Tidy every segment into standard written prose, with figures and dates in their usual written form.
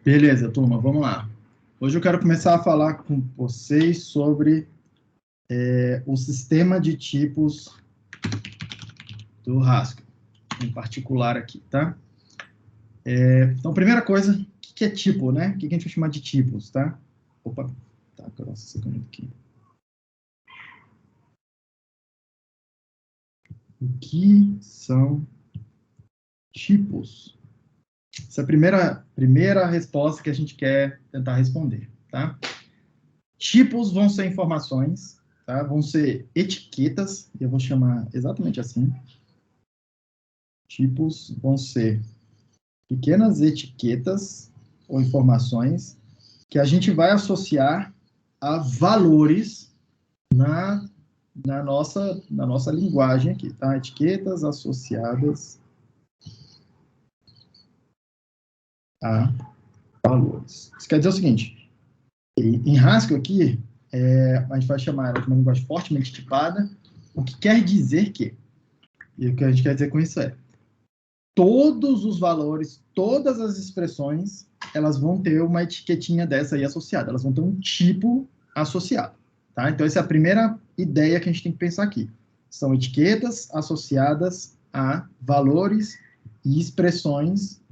Beleza, turma, vamos lá. Hoje eu quero começar a falar com vocês sobre o sistema de tipos do Haskell, em particular aqui, tá? Então, primeira coisa, o que é tipo, né? O que a gente vai chamar de tipos, tá? Opa, tá, nossa, secando aqui. O que são tipos? Essa é a primeira resposta que a gente quer tentar responder, tá? Tipos vão ser informações, tá? Vão ser etiquetas, eu vou chamar exatamente assim. Tipos vão ser pequenas etiquetas ou informações que a gente vai associar a valores na nossa linguagem aqui, tá? Etiquetas associadas a valores. Isso quer dizer o seguinte, em Haskell aqui, a gente vai chamar ela de uma linguagem fortemente tipada, o que quer dizer que, e o que a gente quer dizer com isso é, todos os valores, todas as expressões, elas vão ter uma etiquetinha dessa aí associada, elas vão ter um tipo associado, tá? Então, essa é a primeira ideia que a gente tem que pensar aqui. São etiquetas associadas a valores e expressões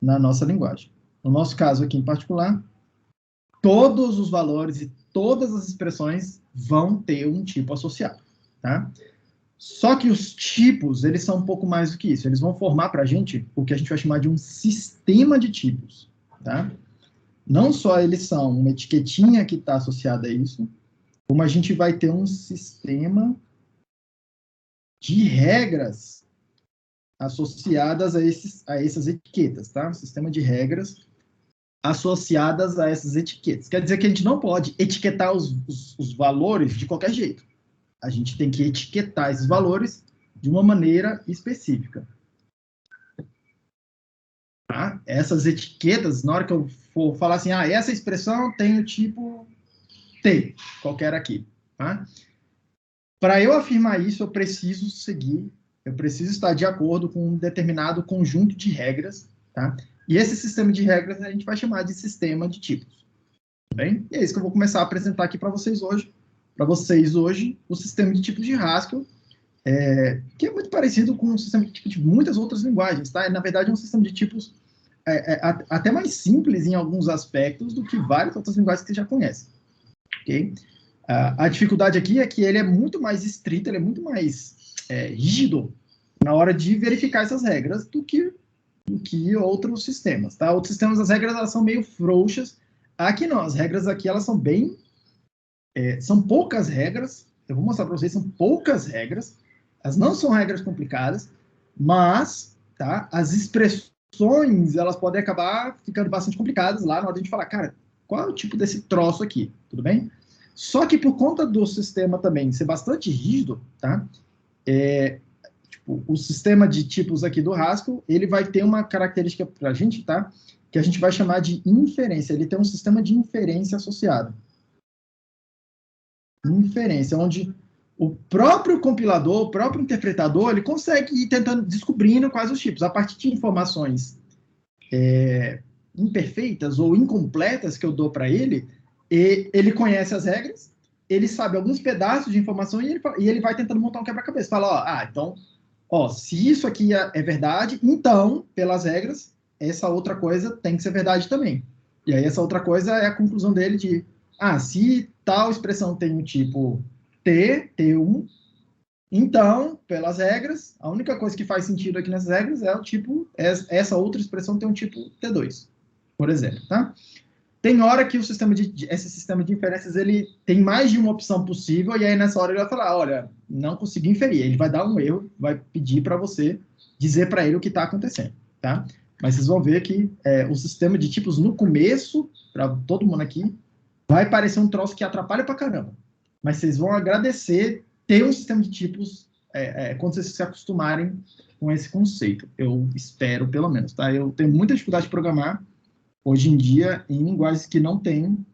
na nossa linguagem. No nosso caso aqui em particular, todos os valores e todas as expressões vão ter um tipo associado, tá? Só que os tipos, eles são um pouco mais do que isso. Eles vão formar para a gente o que a gente vai chamar de um sistema de tipos, tá? Não só eles são uma etiquetinha que está associada a isso, como a gente vai ter um sistema de regras associadas a essas etiquetas, tá? Um sistema de regras associadas a essas etiquetas. Quer dizer que a gente não pode etiquetar os valores de qualquer jeito. A gente tem que etiquetar esses valores de uma maneira específica. Tá? Essas etiquetas, na hora que eu for falar assim, essa expressão tem o tipo T, qualquer aqui. Tá? Para eu afirmar isso, eu preciso estar de acordo com um determinado conjunto de regras, tá? E esse sistema de regras a gente vai chamar de sistema de tipos. Tá bem? E é isso que eu vou começar a apresentar aqui para vocês hoje. O sistema de tipos de Haskell, que é muito parecido com o sistema de tipos de muitas outras linguagens, tá? Na verdade, é um sistema de tipos até mais simples em alguns aspectos do que várias outras linguagens que você já conhece. Ok? A dificuldade aqui é que ele é muito mais estrito, ele é muito mais rígido na hora de verificar essas regras do que outros sistemas, tá? Outros sistemas, as regras elas são meio frouxas. Aqui não, as regras aqui elas são bem... são poucas regras, eu vou mostrar para vocês, são poucas regras, elas não são regras complicadas, mas tá, as expressões elas podem acabar ficando bastante complicadas lá na hora de a gente falar, cara, qual é o tipo desse troço aqui, tudo bem? Só que por conta do sistema também ser bastante rígido, tá? O sistema de tipos aqui do Haskell, ele vai ter uma característica para a gente, tá? Que a gente vai chamar de inferência. Ele tem um sistema de inferência associado. Inferência, onde o próprio compilador, o próprio interpretador, ele consegue ir tentando, descobrindo quais os tipos. A partir de informações imperfeitas ou incompletas que eu dou para ele, ele conhece as regras, ele sabe alguns pedaços de informação e ele vai tentando montar um quebra-cabeça. Fala, então, se isso aqui é verdade, então, pelas regras, essa outra coisa tem que ser verdade também. E aí essa outra coisa é a conclusão dele de, se tal expressão tem o tipo T1, então, pelas regras, a única coisa que faz sentido aqui nessas regras é o tipo, essa outra expressão tem um tipo T2, por exemplo, tá? Tem hora que esse sistema de inferências, ele tem mais de uma opção possível, e aí nessa hora ele vai falar, olha, não consegui inferir. Ele vai dar um erro, vai pedir para você dizer para ele o que está acontecendo, tá? Mas vocês vão ver que o sistema de tipos no começo, para todo mundo aqui, vai parecer um troço que atrapalha pra caramba. Mas vocês vão agradecer ter um sistema de tipos quando vocês se acostumarem com esse conceito. Eu espero, pelo menos, tá? Eu tenho muita dificuldade de programar, hoje em dia, em linguagens que não tem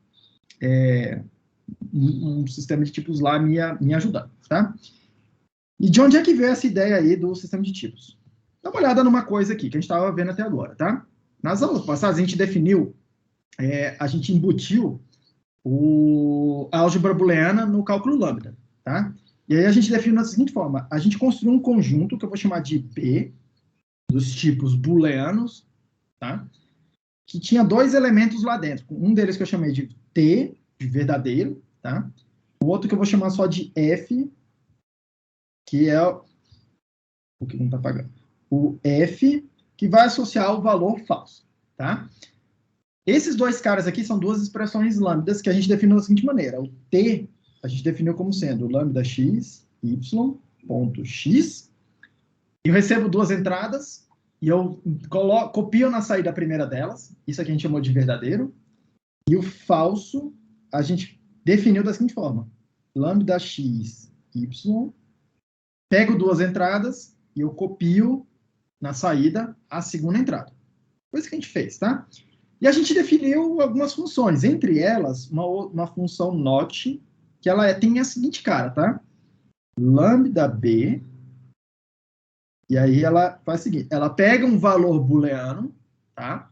um sistema de tipos lá me ajudando, tá? E de onde é que veio essa ideia aí do sistema de tipos? Dá uma olhada numa coisa aqui que a gente estava vendo até agora, tá? Nas aulas passadas, a gente definiu, a gente embutiu a álgebra booleana no cálculo lambda, tá? E aí a gente definiu da seguinte forma: a gente construiu um conjunto que eu vou chamar de B, dos tipos booleanos, tá? Que tinha dois elementos lá dentro. Um deles que eu chamei de T, de verdadeiro, tá? O outro que eu vou chamar só de F, que é o que não está pagando. O F, que vai associar o valor falso, tá? Esses dois caras aqui são duas expressões lambdas que a gente definiu da seguinte maneira. O T, a gente definiu como sendo lambda x, y, ponto x. Eu recebo duas entradas e eu copio na saída a primeira delas. Isso aqui a gente chamou de verdadeiro. E o falso, a gente definiu da seguinte forma. Lambda x, y. Pego duas entradas e eu copio na saída a segunda entrada. Foi isso que a gente fez, tá? E a gente definiu algumas funções, entre elas, uma função not, que ela tem a seguinte cara, tá? Lambda b, e aí ela faz o seguinte, ela pega um valor booleano, tá?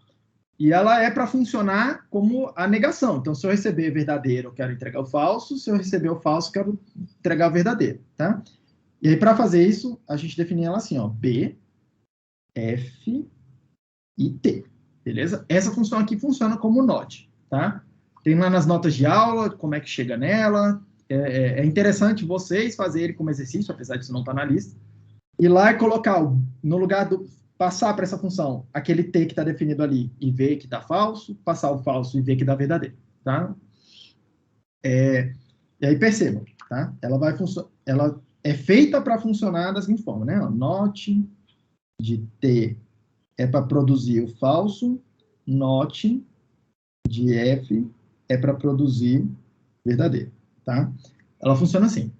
E ela é para funcionar como a negação. Então, se eu receber verdadeiro, eu quero entregar o falso, se eu receber o falso, eu quero entregar o verdadeiro, tá? E aí, para fazer isso, a gente define ela assim, ó, b, f e t. Beleza? Essa função aqui funciona como not, tá? Tem lá nas notas de aula, como é que chega nela. É interessante vocês fazerem como exercício, apesar disso não estar na lista. Ir lá e colocar, no lugar do... Passar para essa função aquele t que está definido ali e ver que está falso, passar o falso e ver que dá verdadeiro, tá? E aí percebam, tá? Ela é feita para funcionar da seguinte forma, né? Not de t é para produzir o falso, not de f é para produzir verdadeiro, tá? Ela funciona assim.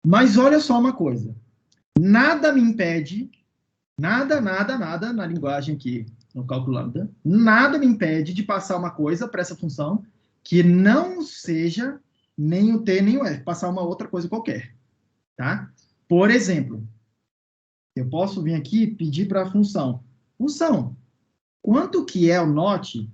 Mas olha só uma coisa. Nada me impede, nada na linguagem aqui, no cálculo lambda, nada me impede de passar uma coisa para essa função que não seja nem o t nem o f, passar uma outra coisa qualquer, tá? Por exemplo, eu posso vir aqui e pedir para a função, quanto que é o not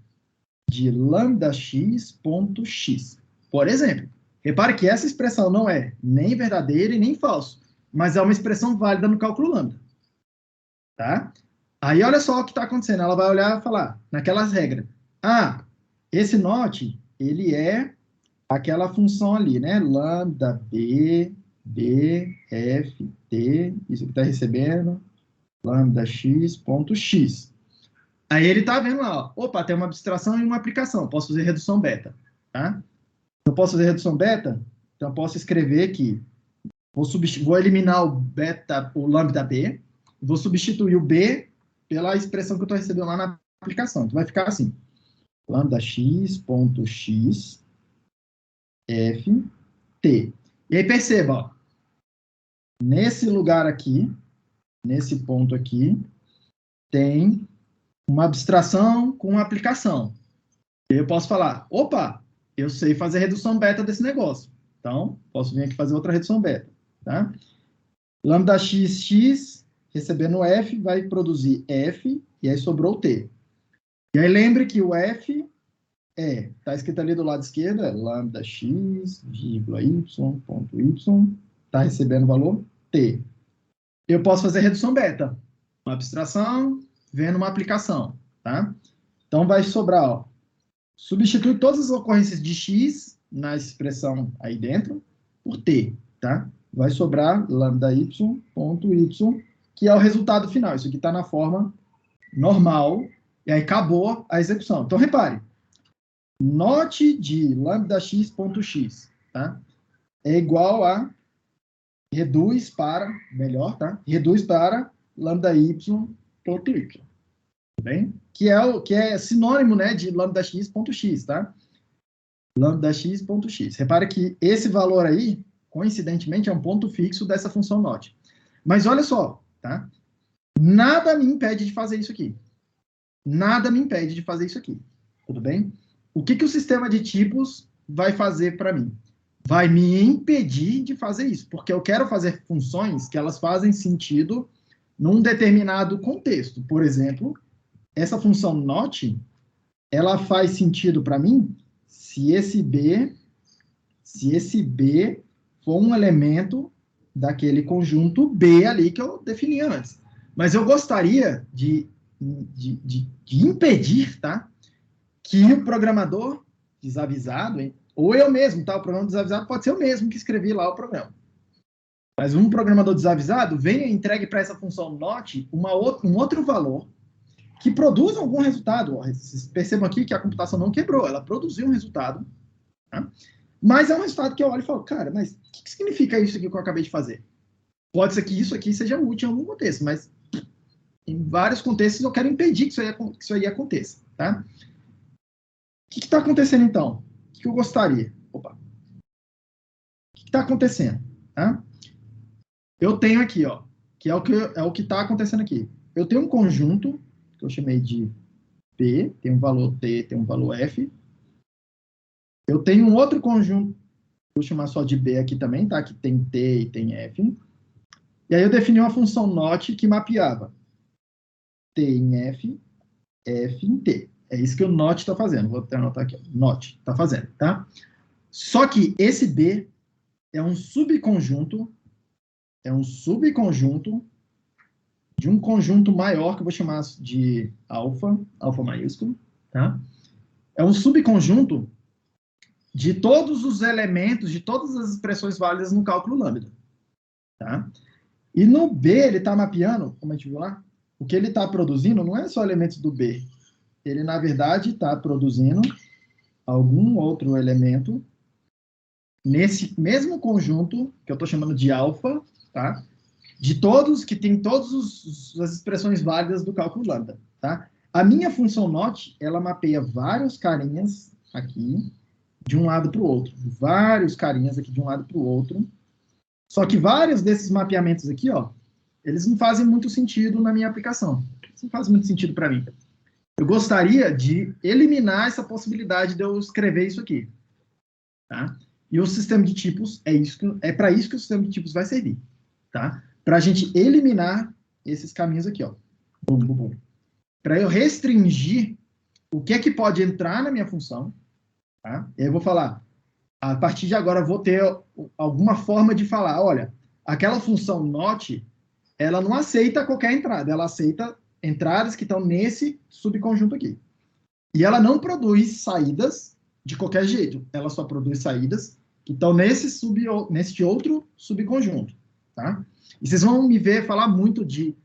de lambda x ponto x? Por exemplo, repare que essa expressão não é nem verdadeira e nem falso, mas é uma expressão válida no cálculo lambda, tá? Aí olha só o que está acontecendo, ela vai olhar e falar, naquelas regras, esse not, ele é aquela função ali, né? Lambda b, f, t, isso que está recebendo, lambda x ponto x. Aí ele está vendo lá, ó, opa, tem uma abstração e uma aplicação, posso fazer redução beta, tá? Eu posso fazer redução beta, então eu posso escrever aqui, vou eliminar o lambda b, vou substituir o b pela expressão que eu estou recebendo lá na aplicação. Então vai ficar assim, lambda x ponto x f t. E aí perceba, ó, nesse lugar aqui, nesse ponto aqui, tem uma abstração com uma aplicação. E eu posso falar, opa, eu sei fazer redução beta desse negócio. Então, posso vir aqui fazer outra redução beta, tá? Lambda x recebendo f, vai produzir f, e aí sobrou o t. E aí lembre que o f está escrito ali do lado esquerdo, lambda x, vírgula y, ponto y, está recebendo o valor t. Eu posso fazer redução beta, uma abstração, vendo uma aplicação, tá? Então vai sobrar, ó, substitui todas as ocorrências de x na expressão aí dentro por t, tá? Vai sobrar lambda y, ponto y, que é o resultado final. Isso aqui está na forma normal, e aí acabou a execução. Então, repare, not de lambda x ponto x, tá? É igual a reduz para, melhor, tá? Reduz para lambda y ponto y, tá bem? Que é sinônimo, né, de lambda x ponto x, tá? Lambda x ponto x. Repara que esse valor aí, coincidentemente, é um ponto fixo dessa função not. Mas olha só, tá? Nada me impede de fazer isso aqui. Nada me impede de fazer isso aqui. Tudo bem? O que o sistema de tipos vai fazer para mim? Vai me impedir de fazer isso, porque eu quero fazer funções que elas fazem sentido num determinado contexto. Por exemplo, essa função not, ela faz sentido para mim se esse B for um elemento daquele conjunto B ali que eu defini antes. Mas eu gostaria de impedir, tá, que o programador desavisado, ou eu mesmo, tá, o programador desavisado pode ser eu mesmo que escrevi lá o programa. Mas um programador desavisado venha e entregue para essa função not um outro valor que produza algum resultado. Vocês percebam aqui que a computação não quebrou, ela produziu um resultado, tá? Mas é um resultado que eu olho e falo, cara, mas o que significa isso aqui que eu acabei de fazer? Pode ser que isso aqui seja útil em algum contexto, mas em vários contextos eu quero impedir que isso aí aconteça, tá? O que está acontecendo, então? O que eu gostaria? Opa. O que está acontecendo? Tá? Eu tenho aqui, ó, que é o que está acontecendo aqui. Eu tenho um conjunto, que eu chamei de P, tem um valor T, tem um valor F. Eu tenho um outro conjunto, vou chamar só de B aqui também, tá? Que tem T e tem F. E aí eu defini uma função not que mapeava T em F, F em T. É isso que o not está fazendo. Vou até anotar aqui. Not está fazendo, tá? Só que esse B é um subconjunto de um conjunto maior, que eu vou chamar de alfa maiúsculo, tá? É um subconjunto de todos os elementos, de todas as expressões válidas no cálculo lambda, tá? E no B, ele está mapeando, como a gente viu lá, o que ele está produzindo não é só elementos do B. Ele, na verdade, está produzindo algum outro elemento nesse mesmo conjunto, que eu estou chamando de alfa, tá? De todos, que tem todas as expressões válidas do cálculo lambda, tá? A minha função not, ela mapeia vários carinhas aqui, de um lado para o outro. Vários carinhas aqui de um lado para o outro. Só que vários desses mapeamentos aqui, ó, eles não fazem muito sentido na minha aplicação. Isso não faz muito sentido para mim. Eu gostaria de eliminar essa possibilidade de eu escrever isso aqui, tá? E o sistema de tipos é para isso que o sistema de tipos vai servir, tá? Para a gente eliminar esses caminhos aqui, ó. Para eu restringir o que é que pode entrar na minha função, tá? E aí eu vou falar, a partir de agora eu vou ter alguma forma de falar, olha, aquela função not, ela não aceita qualquer entrada, ela aceita entradas que estão nesse subconjunto aqui. E ela não produz saídas de qualquer jeito, ela só produz saídas que estão nesse outro subconjunto, tá? E vocês vão me ver falar muito de,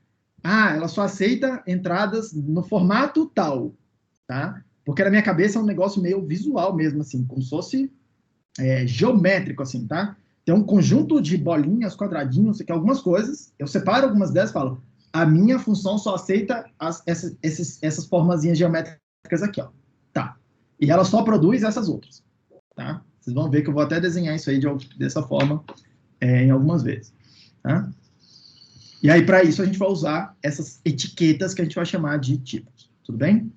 ela só aceita entradas no formato tal, tá? Porque na minha cabeça é um negócio meio visual mesmo, assim, como se fosse geométrico, assim, tá? Tem um conjunto de bolinhas, quadradinhos, algumas coisas, eu separo algumas delas e falo, a minha função só aceita essas formazinhas geométricas aqui, ó. Tá. E ela só produz essas outras, tá? Vocês vão ver que eu vou até desenhar isso aí dessa forma em algumas vezes, tá? E aí, para isso, a gente vai usar essas etiquetas que a gente vai chamar de tipos, tudo bem?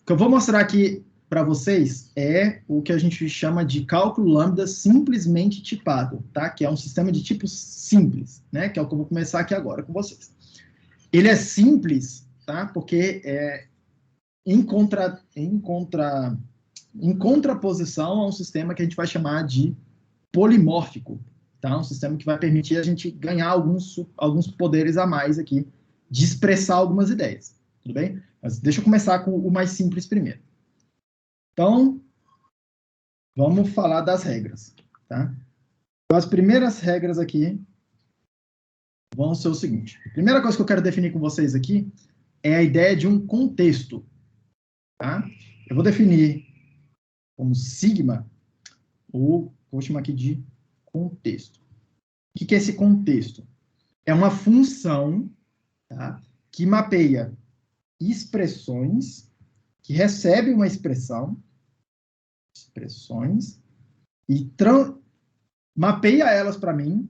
O que eu vou mostrar aqui para vocês é o que a gente chama de cálculo lambda simplesmente tipado, tá? Que é um sistema de tipos simples, né? Que é o que eu vou começar aqui agora com vocês. Ele é simples, tá? Porque em contraposição a um sistema que a gente vai chamar de polimórfico, tá? Um sistema que vai permitir a gente ganhar alguns poderes a mais aqui de expressar algumas ideias, tudo bem? Mas deixa eu começar com o mais simples primeiro. Então, vamos falar das regras, tá? Então, as primeiras regras aqui vão ser o seguinte. A primeira coisa que eu quero definir com vocês aqui é a ideia de um contexto, tá? Eu vou definir como sigma, ou vou chamar aqui de contexto. O que é esse contexto? É uma função, tá, que mapeia expressões, que recebe uma expressões, e mapeia elas para mim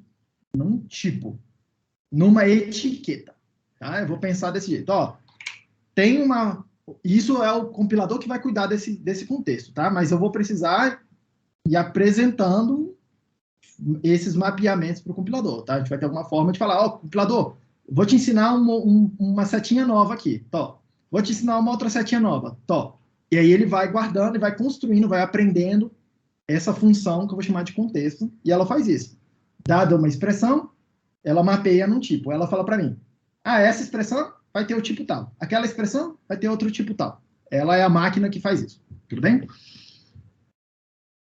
num tipo, numa etiqueta, tá? Eu vou pensar desse jeito, ó, tem uma... Isso é o compilador que vai cuidar desse contexto, tá? Mas eu vou precisar ir apresentando esses mapeamentos para o compilador, tá? A gente vai ter alguma forma de falar, ó, compilador, Vou te ensinar uma setinha nova aqui, tó. Vou te ensinar uma outra setinha nova, tó. E aí ele vai guardando, e vai construindo, vai aprendendo essa função que eu vou chamar de contexto, e ela faz isso. Dada uma expressão, ela mapeia num tipo. Ela fala para mim, essa expressão vai ter o tipo tal. Aquela expressão vai ter outro tipo tal. Ela é a máquina que faz isso. Tudo bem?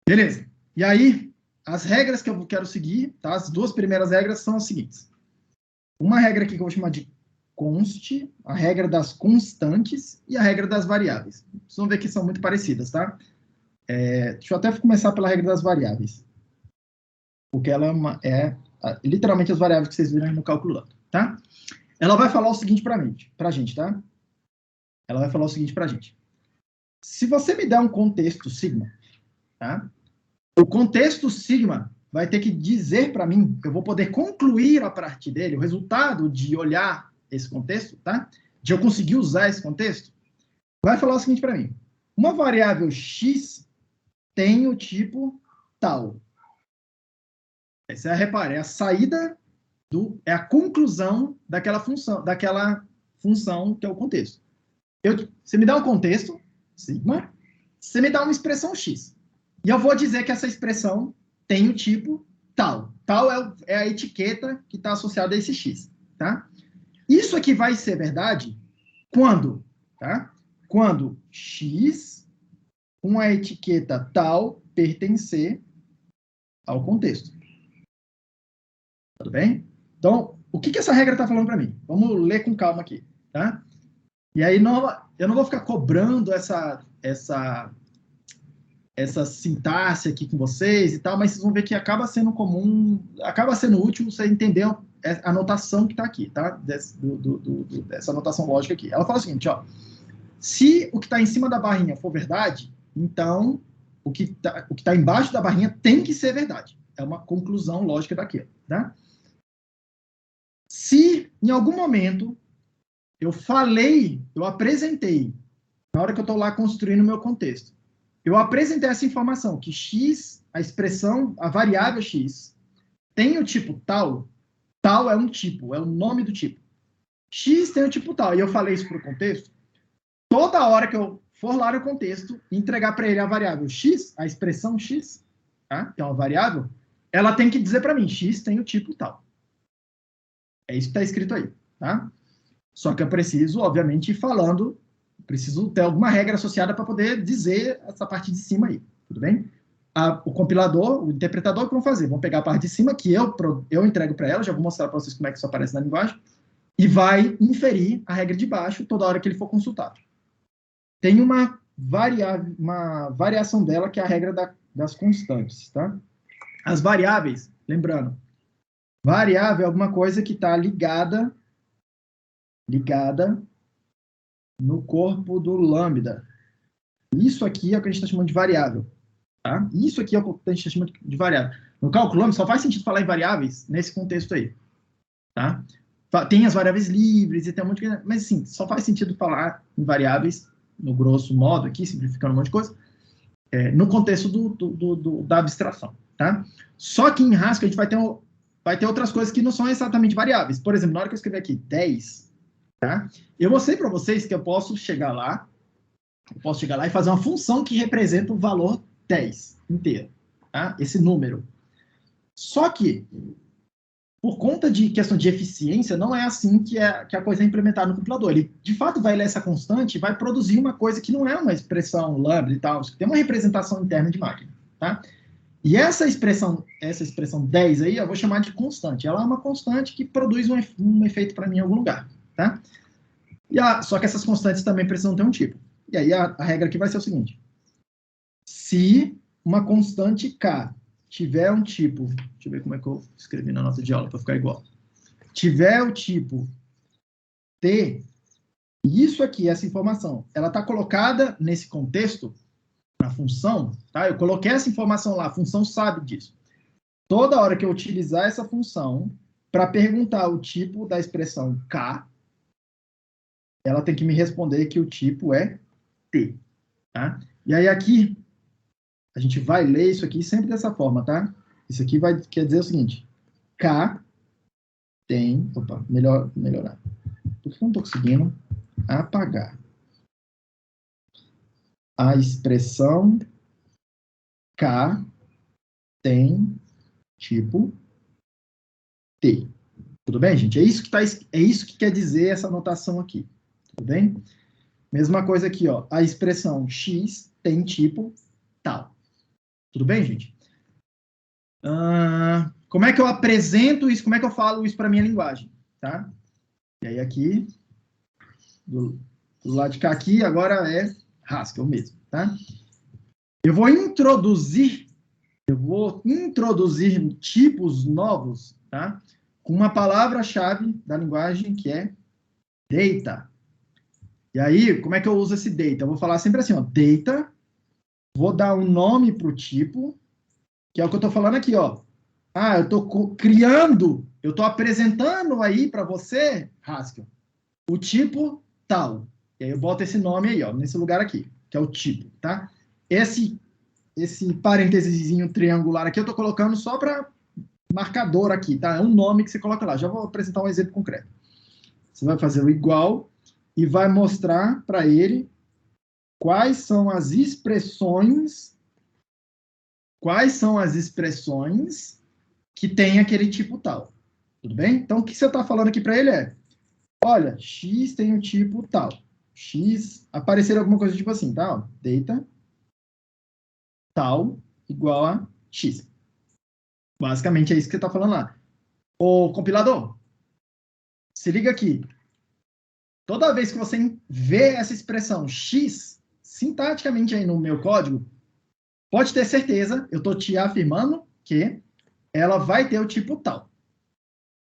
Beleza. E aí, as regras que eu quero seguir, tá? As duas primeiras regras são as seguintes. Uma regra aqui que eu vou chamar de const, a regra das constantes e a regra das variáveis. Vocês vão ver que são muito parecidas, tá? Deixa eu até começar pela regra das variáveis. Porque ela literalmente as variáveis que vocês viram aí no cálculo, tá? Ela vai falar o seguinte pra gente, tá? Ela vai falar o seguinte pra gente. Se você me der um contexto sigma, tá? O contexto sigma vai ter que dizer para mim, eu vou poder concluir a partir dele, o resultado de olhar esse contexto, tá? De eu conseguir usar esse contexto, vai falar o seguinte para mim. Uma variável x tem o tipo tal. Aí você repara, é a saída é a conclusão daquela função que é o contexto. Você me dá um contexto, sigma, você me dá uma expressão x. E eu vou dizer que essa expressão tem o tipo tal. Tal é a etiqueta que está associada a esse x, tá? Isso aqui vai ser verdade quando, tá? Quando x com a etiqueta tal pertencer ao contexto. Tudo bem? Então, o que essa regra está falando para mim? Vamos ler com calma aqui, tá? E aí, eu não vou ficar cobrando essa sintaxe aqui com vocês e tal, mas vocês vão ver que acaba sendo comum, acaba sendo útil você entender a notação que está aqui, tá? Dessa anotação lógica aqui. Ela fala o seguinte, ó. Se o que está em cima da barrinha for verdade, então o que tá embaixo da barrinha tem que ser verdade. É uma conclusão lógica daquilo, tá? Se em algum momento eu apresentei, na hora que eu estou lá construindo o meu contexto, eu apresentei essa informação, que x, a expressão, a variável x, tem o tipo tal, tal é um tipo, é o nome do tipo. X tem o tipo tal, e eu falei isso para o contexto, toda hora que eu for lá no contexto e entregar para ele a variável x, a expressão x, tá? Que é uma variável, ela tem que dizer para mim, x tem o tipo tal. É isso que está escrito aí, tá? Só que eu preciso, obviamente, ir falando, preciso ter alguma regra associada para poder dizer essa parte de cima aí, tudo bem? O compilador, o interpretador, o que vão fazer? Vão pegar a parte de cima, que eu entrego para ela, já vou mostrar para vocês como é que isso aparece na linguagem, e vai inferir a regra de baixo toda hora que ele for consultado. Tem uma variação dela, que é a regra das constantes, tá? As variáveis, lembrando, variável é alguma coisa que está ligada no corpo do lambda. Isso aqui é o que a gente está chamando de variável. Tá? Isso aqui é o que a gente está chamando de variável. No cálculo lambda só faz sentido falar em variáveis nesse contexto aí. Tá? Tem as variáveis livres e tem um monte de coisa, mas assim, só faz sentido falar em variáveis, no grosso modo aqui, simplificando um monte de coisa, no contexto da abstração. Tá? Só que em Haskell a gente vai ter outras coisas que não são exatamente variáveis. Por exemplo, na hora que eu escrever aqui 10, tá? Eu mostrei para vocês que eu posso chegar lá e fazer uma função que representa o valor 10 inteiro, tá? Esse número. Só que, por conta de questão de eficiência, não é assim que a coisa é implementada no compilador. Ele, de fato, vai ler essa constante e vai produzir uma coisa que não é uma expressão lambda e tal, tem uma representação interna de máquina, tá? E essa expressão 10 aí, eu vou chamar de constante. Ela é uma constante que produz um efeito para mim em algum lugar, tá? Só que essas constantes também precisam ter um tipo. E aí a regra aqui vai ser o seguinte. Se uma constante K tiver um tipo... Deixa eu ver como é que eu escrevi na nota de aula para ficar igual. Tiver o tipo T, isso aqui, essa informação, ela está colocada nesse contexto, na função, tá? Eu coloquei essa informação lá, a função sabe disso. Toda hora que eu utilizar essa função para perguntar o tipo da expressão K, ela tem que me responder que o tipo é T, tá? E aí aqui, a gente vai ler isso aqui sempre dessa forma, tá? Isso aqui quer dizer o seguinte, K tem... Opa, melhorar. Por que eu não estou conseguindo apagar? A expressão K tem tipo T. Tudo bem, gente? É isso que quer dizer essa anotação aqui. Tudo bem? Mesma coisa aqui, ó. A expressão X tem tipo tal. Tudo bem, gente? Como é que eu apresento isso? Como é que eu falo isso para minha linguagem? Tá? E aí aqui, do lado de cá aqui, agora é Haskell mesmo, tá? Eu vou introduzir tipos novos, tá? Com uma palavra-chave da linguagem que é data. E aí, como é que eu uso esse data? Eu vou falar sempre assim, ó, data, vou dar um nome para o tipo, que é o que eu estou falando aqui, ó. Ah, eu estou criando, eu estou apresentando aí para você, Haskell, o tipo tal. E aí eu boto esse nome aí, ó, nesse lugar aqui, que é o tipo, tá? Esse parênteses triangular aqui eu estou colocando só para marcador aqui, tá? É um nome que você coloca lá. Já vou apresentar um exemplo concreto. Você vai fazer o igual e vai mostrar para ele quais são as expressões que tem aquele tipo tal. Tudo bem? Então, o que você está falando aqui para ele é, olha, X tem o tipo tal. X, aparecer alguma coisa tipo assim, tá? Ó, data tal igual a X. Basicamente é isso que você está falando lá. Ô, compilador, se liga aqui. Toda vez que você vê essa expressão X, sintaticamente aí no meu código, pode ter certeza, eu estou te afirmando que ela vai ter o tipo tal.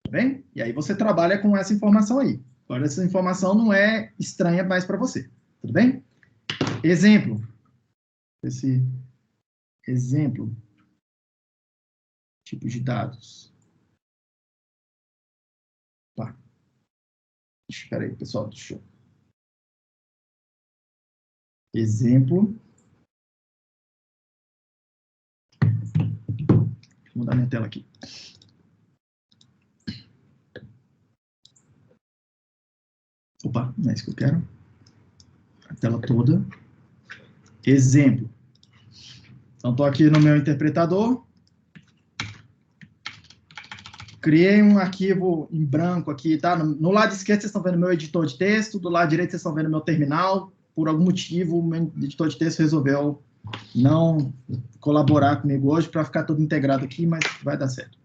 Tá bem? E aí você trabalha com essa informação aí. Agora, essa informação não é estranha mais para você. Tudo bem? Exemplo. Esse exemplo. Tipo de dados. Tá. Espera aí, pessoal. Deixa eu... Exemplo. Vou mudar minha tela aqui. Opa, não é isso que eu quero. A tela toda. Exemplo. Então, estou aqui no meu interpretador. Criei um arquivo em branco aqui, tá? No lado esquerdo, vocês estão vendo meu editor de texto. Do lado direito, vocês estão vendo meu terminal. Por algum motivo, o meu editor de texto resolveu não colaborar comigo hoje para ficar tudo integrado aqui, mas vai dar certo.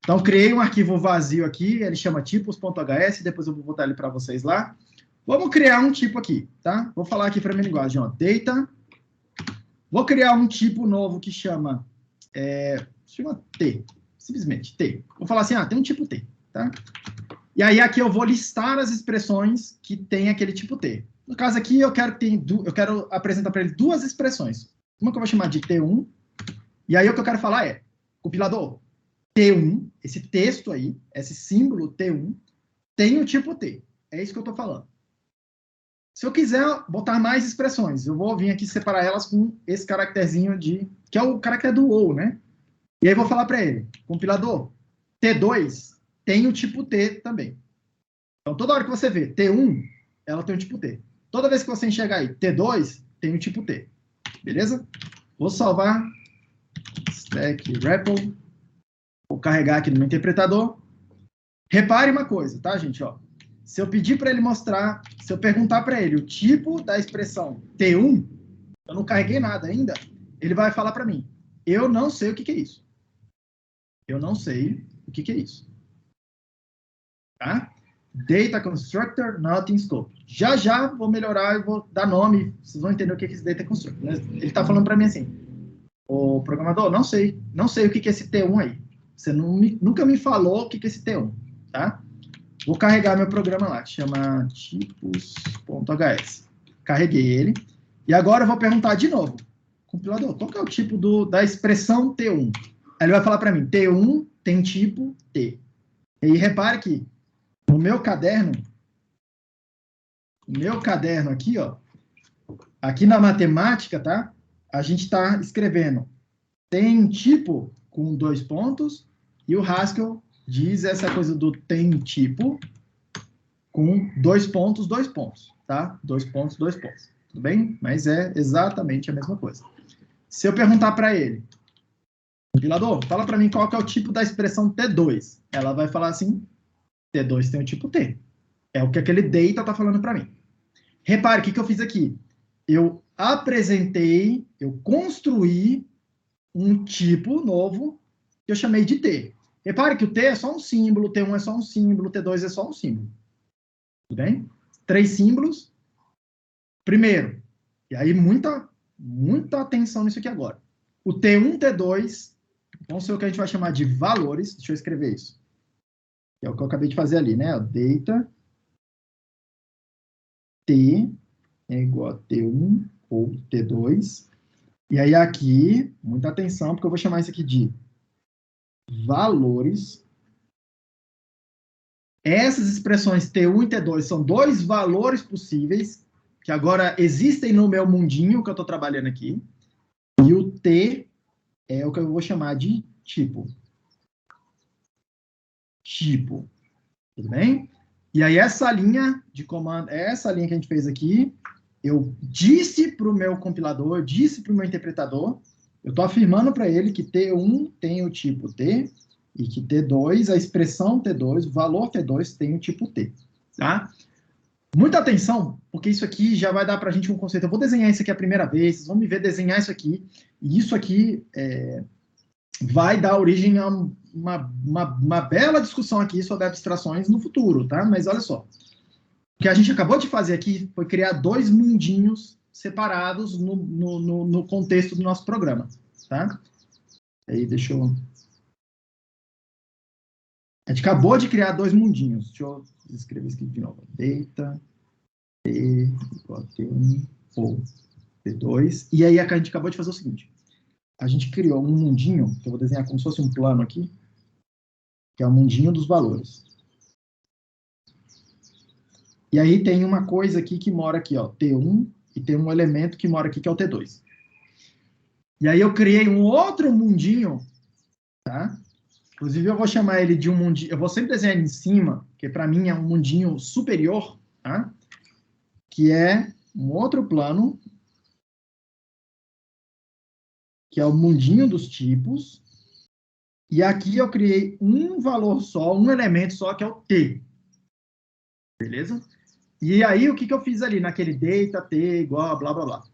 Então, criei um arquivo vazio aqui, ele chama tipos.hs, depois eu vou botar ele para vocês lá. Vamos criar um tipo aqui, tá? Vou falar aqui para minha linguagem, ó, data. Vou criar um tipo novo que chama T, simplesmente T. Vou falar assim, tem um tipo T, tá? E aí aqui eu vou listar as expressões que tem aquele tipo T. No caso aqui, eu quero apresentar para ele duas expressões. Uma que eu vou chamar de T1, e aí o que eu quero falar é, compilador, T1, esse texto aí, esse símbolo T1, tem o tipo T. É isso que eu estou falando. Se eu quiser botar mais expressões, eu vou vir aqui separar elas com esse caracterzinho que é o caractere do ou, né? E aí vou falar para ele, compilador, T2 tem o tipo T também. Então, toda hora que você vê T1, ela tem o tipo T. Toda vez que você enxergar aí T2, tem o tipo T. Beleza? Vou salvar. Stack REPL. Vou carregar aqui no meu interpretador. Repare uma coisa, tá, gente? Ó, se eu pedir para ele mostrar, se eu perguntar para ele o tipo da expressão T1, eu não carreguei nada ainda, ele vai falar para mim, eu não sei o que é isso. Eu não sei o que é isso. Tá? Data Constructor Not in Scope. Já vou melhorar e vou dar nome, vocês vão entender o que é esse Data Constructor. Ele está falando para mim assim, o programador, não sei o que é esse T1 aí. Você nunca me falou o que é esse T1, tá? Vou carregar meu programa lá, que chama tipos.hs. Carreguei ele. E agora eu vou perguntar de novo. Compilador, qual que é o tipo da expressão T1? Aí ele vai falar para mim, T1 tem tipo T. E aí repare que no meu caderno aqui, ó, aqui na matemática, tá? A gente está escrevendo tem tipo com 2 pontos e o Haskell diz essa coisa do tem tipo com 2 pontos, 2 pontos, tá? 2 pontos, 2 pontos. Tudo bem? Mas é exatamente a mesma coisa. Se eu perguntar para ele, compilador, fala para mim qual que é o tipo da expressão T2. Ela vai falar assim, T2 tem o tipo T. É o que aquele data está falando para mim. Repare, o que eu fiz aqui? Eu apresentei, eu construí um tipo novo que eu chamei de T. Repare que o T é só um símbolo, T1 é só um símbolo, T2 é só um símbolo. Tudo bem? 3 símbolos. Primeiro, e aí muita atenção nisso aqui agora. O T1, T2 vão ser o que a gente vai chamar de valores. Deixa eu escrever isso. É o que eu acabei de fazer ali, né? O data T é igual a T1 ou T2. E aí aqui, muita atenção, porque eu vou chamar isso aqui de valores. Essas expressões T1 e T2 são 2 valores possíveis, que agora existem no meu mundinho que eu estou trabalhando aqui. E o T é o que eu vou chamar de tipo. Tipo. Tudo bem? E aí essa linha de comando, essa linha que a gente fez aqui, eu disse para o meu compilador, disse para o meu interpretador, eu estou afirmando para ele que T1 tem o tipo T, e que T2, a expressão T2, o valor T2 tem o tipo T, tá? Muita atenção, porque isso aqui já vai dar para a gente um conceito. Eu vou desenhar isso aqui a primeira vez, vocês vão me ver desenhar isso aqui, e isso aqui vai dar origem a uma bela discussão aqui sobre abstrações no futuro, tá? Mas olha só, o que a gente acabou de fazer aqui foi criar 2 mundinhos separados no contexto do nosso programa, tá? Aí, deixa eu... A gente acabou de criar 2 mundinhos. Deixa eu escrever isso aqui de novo. Data, T igual a T1 ou T2. E aí a gente acabou de fazer o seguinte. A gente criou um mundinho, que eu vou desenhar como se fosse um plano aqui, que é o mundinho dos valores. E aí tem uma coisa aqui que mora aqui, ó, T1, e tem um elemento que mora aqui, que é o T2. E aí eu criei um outro mundinho, tá? Inclusive eu vou chamar ele de um mundinho, eu vou sempre desenhar ele em cima, porque para mim é um mundinho superior, tá? Que é um outro plano, que é o mundinho dos tipos. E aqui eu criei um valor só, um elemento só, que é o T. Beleza? E aí o que eu fiz ali naquele data T igual a blá blá blá?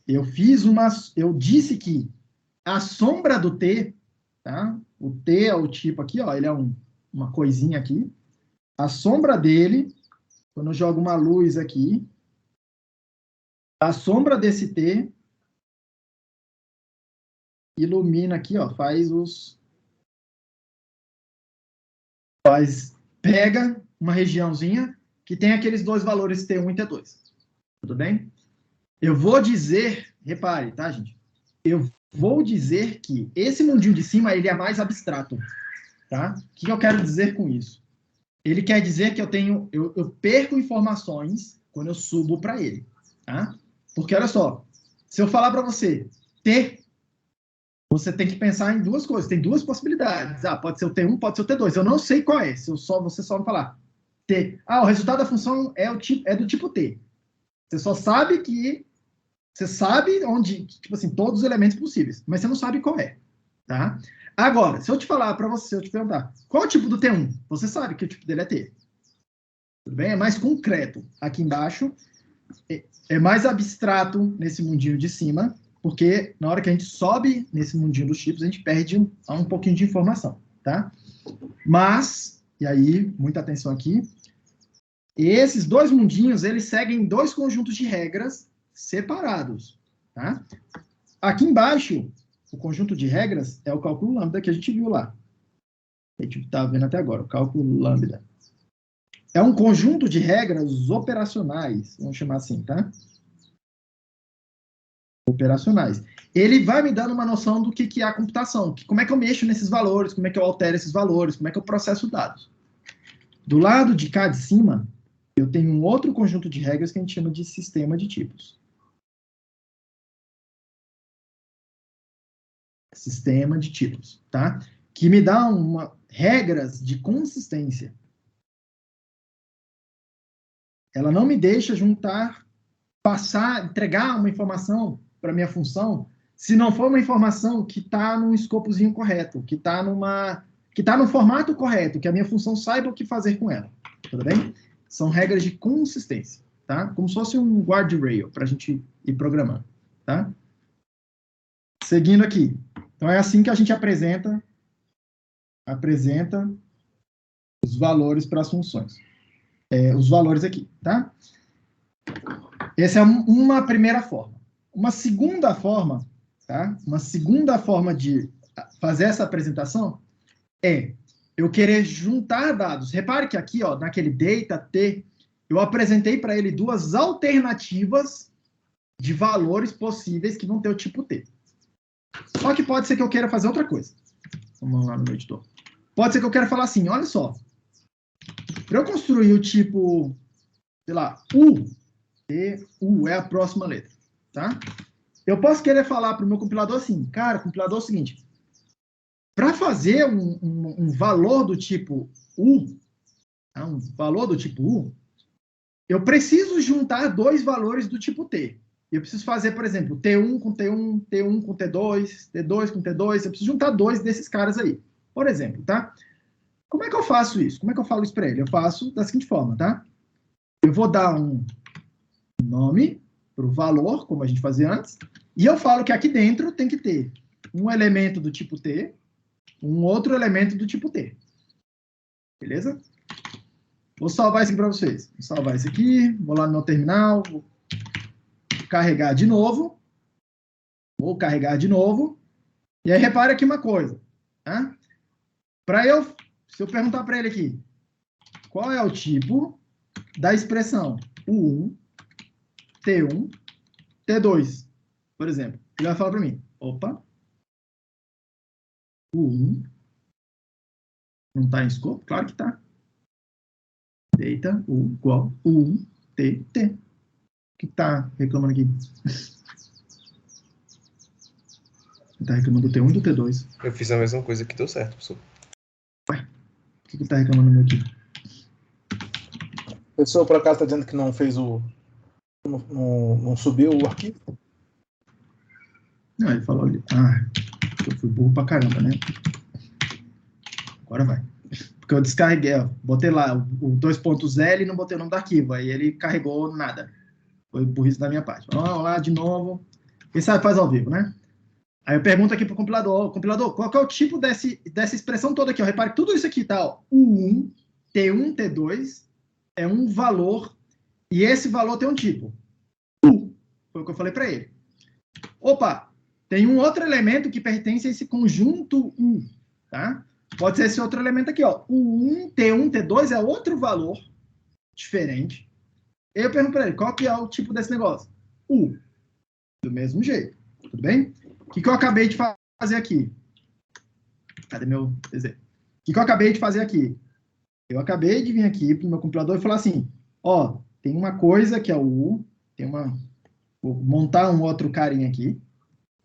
Eu disse que a sombra do T, tá? O T é o tipo aqui, ó, ele é uma coisinha aqui. A sombra dele, quando eu jogo uma luz aqui, a sombra desse T ilumina aqui, ó, pega uma regiãozinha que tem aqueles 2 valores T1 e T2. Tudo bem? Eu vou dizer, repare, tá, gente? Eu vou dizer que esse mundinho de cima, ele é mais abstrato, tá? O que eu quero dizer com isso? Ele quer dizer que eu perco informações quando eu subo para ele, tá? Porque, olha só, se eu falar para você T, você tem que pensar em 2 coisas, tem 2 possibilidades. Ah, pode ser o T1, pode ser o T2. Eu não sei qual é, você só me falar T. Ah, o resultado da função é do tipo T. Você só sabe que você sabe onde, tipo assim, todos os elementos possíveis, mas você não sabe qual é, tá? Agora, se eu te falar para você, eu te perguntar, qual é o tipo do T1? Você sabe que o tipo dele é T. Tudo bem? É mais concreto. Aqui embaixo é mais abstrato nesse mundinho de cima, porque na hora que a gente sobe nesse mundinho dos tipos, a gente perde um pouquinho de informação, tá? Mas, e aí, muita atenção aqui, esses 2 mundinhos, eles seguem 2 conjuntos de regras separados, tá? Aqui embaixo, o conjunto de regras é o cálculo lambda que a gente viu lá. A gente está vendo até agora, o cálculo lambda. É um conjunto de regras operacionais, vamos chamar assim, tá? Operacionais. Ele vai me dando uma noção do que é a computação, como é que eu mexo nesses valores, como é que eu altero esses valores, como é que eu processo dados. Do lado de cá de cima, eu tenho um outro conjunto de regras que a gente chama de sistema de tipos. Sistema de tipos, tá? Que me dá regras de consistência. Ela não me deixa juntar, passar, entregar uma informação para minha função, se não for uma informação que está num escopozinho correto, que está no formato correto, que a minha função saiba o que fazer com ela. Tudo bem? São regras de consistência, tá? Como se fosse um guardrail para a gente ir programando, tá? Seguindo aqui. Então, é assim que a gente apresenta os valores para as funções. Os valores aqui, tá? Essa é uma primeira forma. Uma segunda forma, tá? Uma segunda forma de fazer essa apresentação é eu querer juntar dados. Repare que aqui, ó, naquele data T, eu apresentei para ele duas alternativas de valores possíveis que vão ter o tipo T. Só que pode ser que eu queira fazer outra coisa. Vamos lá no meu editor. Pode ser que eu queira falar assim, olha só. Para eu construir o tipo, sei lá, U é a próxima letra, tá? Eu posso querer falar para o meu compilador assim, cara, compilador é o seguinte, para fazer um valor do tipo U, tá? Um valor do tipo U, eu preciso juntar dois valores do tipo T. Eu preciso fazer, por exemplo, T1 com T1, T1 com T2, T2 com T2, eu preciso juntar dois desses caras aí, por exemplo, tá? Como é que eu faço isso? Como é que eu falo isso para ele? Eu faço da seguinte forma, tá? Eu vou dar um nome para o valor, como a gente fazia antes, e eu falo que aqui dentro tem que ter um elemento do tipo T, um outro elemento do tipo T. Beleza? Vou salvar isso aqui para vocês. Vou salvar isso aqui, vou lá no meu terminal, vou carregar de novo. Vou carregar de novo. E aí, repare aqui uma coisa. Tá? Se eu perguntar para ele aqui, qual é o tipo da expressão U1, T1, T2, por exemplo, ele vai falar para mim, opa, U1 não está em escopo? Claro que está. Data U igual U1, T, T. O que está reclamando aqui? Está reclamando do T1 e do T2. Eu fiz a mesma coisa que deu certo, professor. Ué, o que está reclamando no meu aqui? A pessoa, por acaso, está dizendo que não fez não subiu o arquivo? Não, ele falou ali. Eu fui burro pra caramba, né? Agora vai. Porque eu descarreguei, ó, botei lá o 2.0 e não botei o nome do arquivo. Aí ele carregou nada. Foi burrice da minha parte. Vamos lá de novo. Quem sabe faz ao vivo, né? Aí eu pergunto aqui pro compilador, compilador, qual que é o tipo dessa expressão toda aqui? Ó? Repare que tudo isso aqui tá, ó, U1, T1, T2, é um valor, e esse valor tem um tipo. U. Foi o que eu falei para ele. Opa, tem um outro elemento que pertence a esse conjunto U, tá? Pode ser esse outro elemento aqui, ó. U1, T1, T2 é outro valor diferente. Eu pergunto para ele, qual que é o tipo desse negócio? U. Do mesmo jeito, tudo bem? O que eu acabei de fazer aqui? Cadê meu desenho? O que eu acabei de fazer aqui? Eu acabei de vir aqui para o meu compilador e falar assim, ó, tem uma coisa que é o U, vou montar um outro carinha aqui,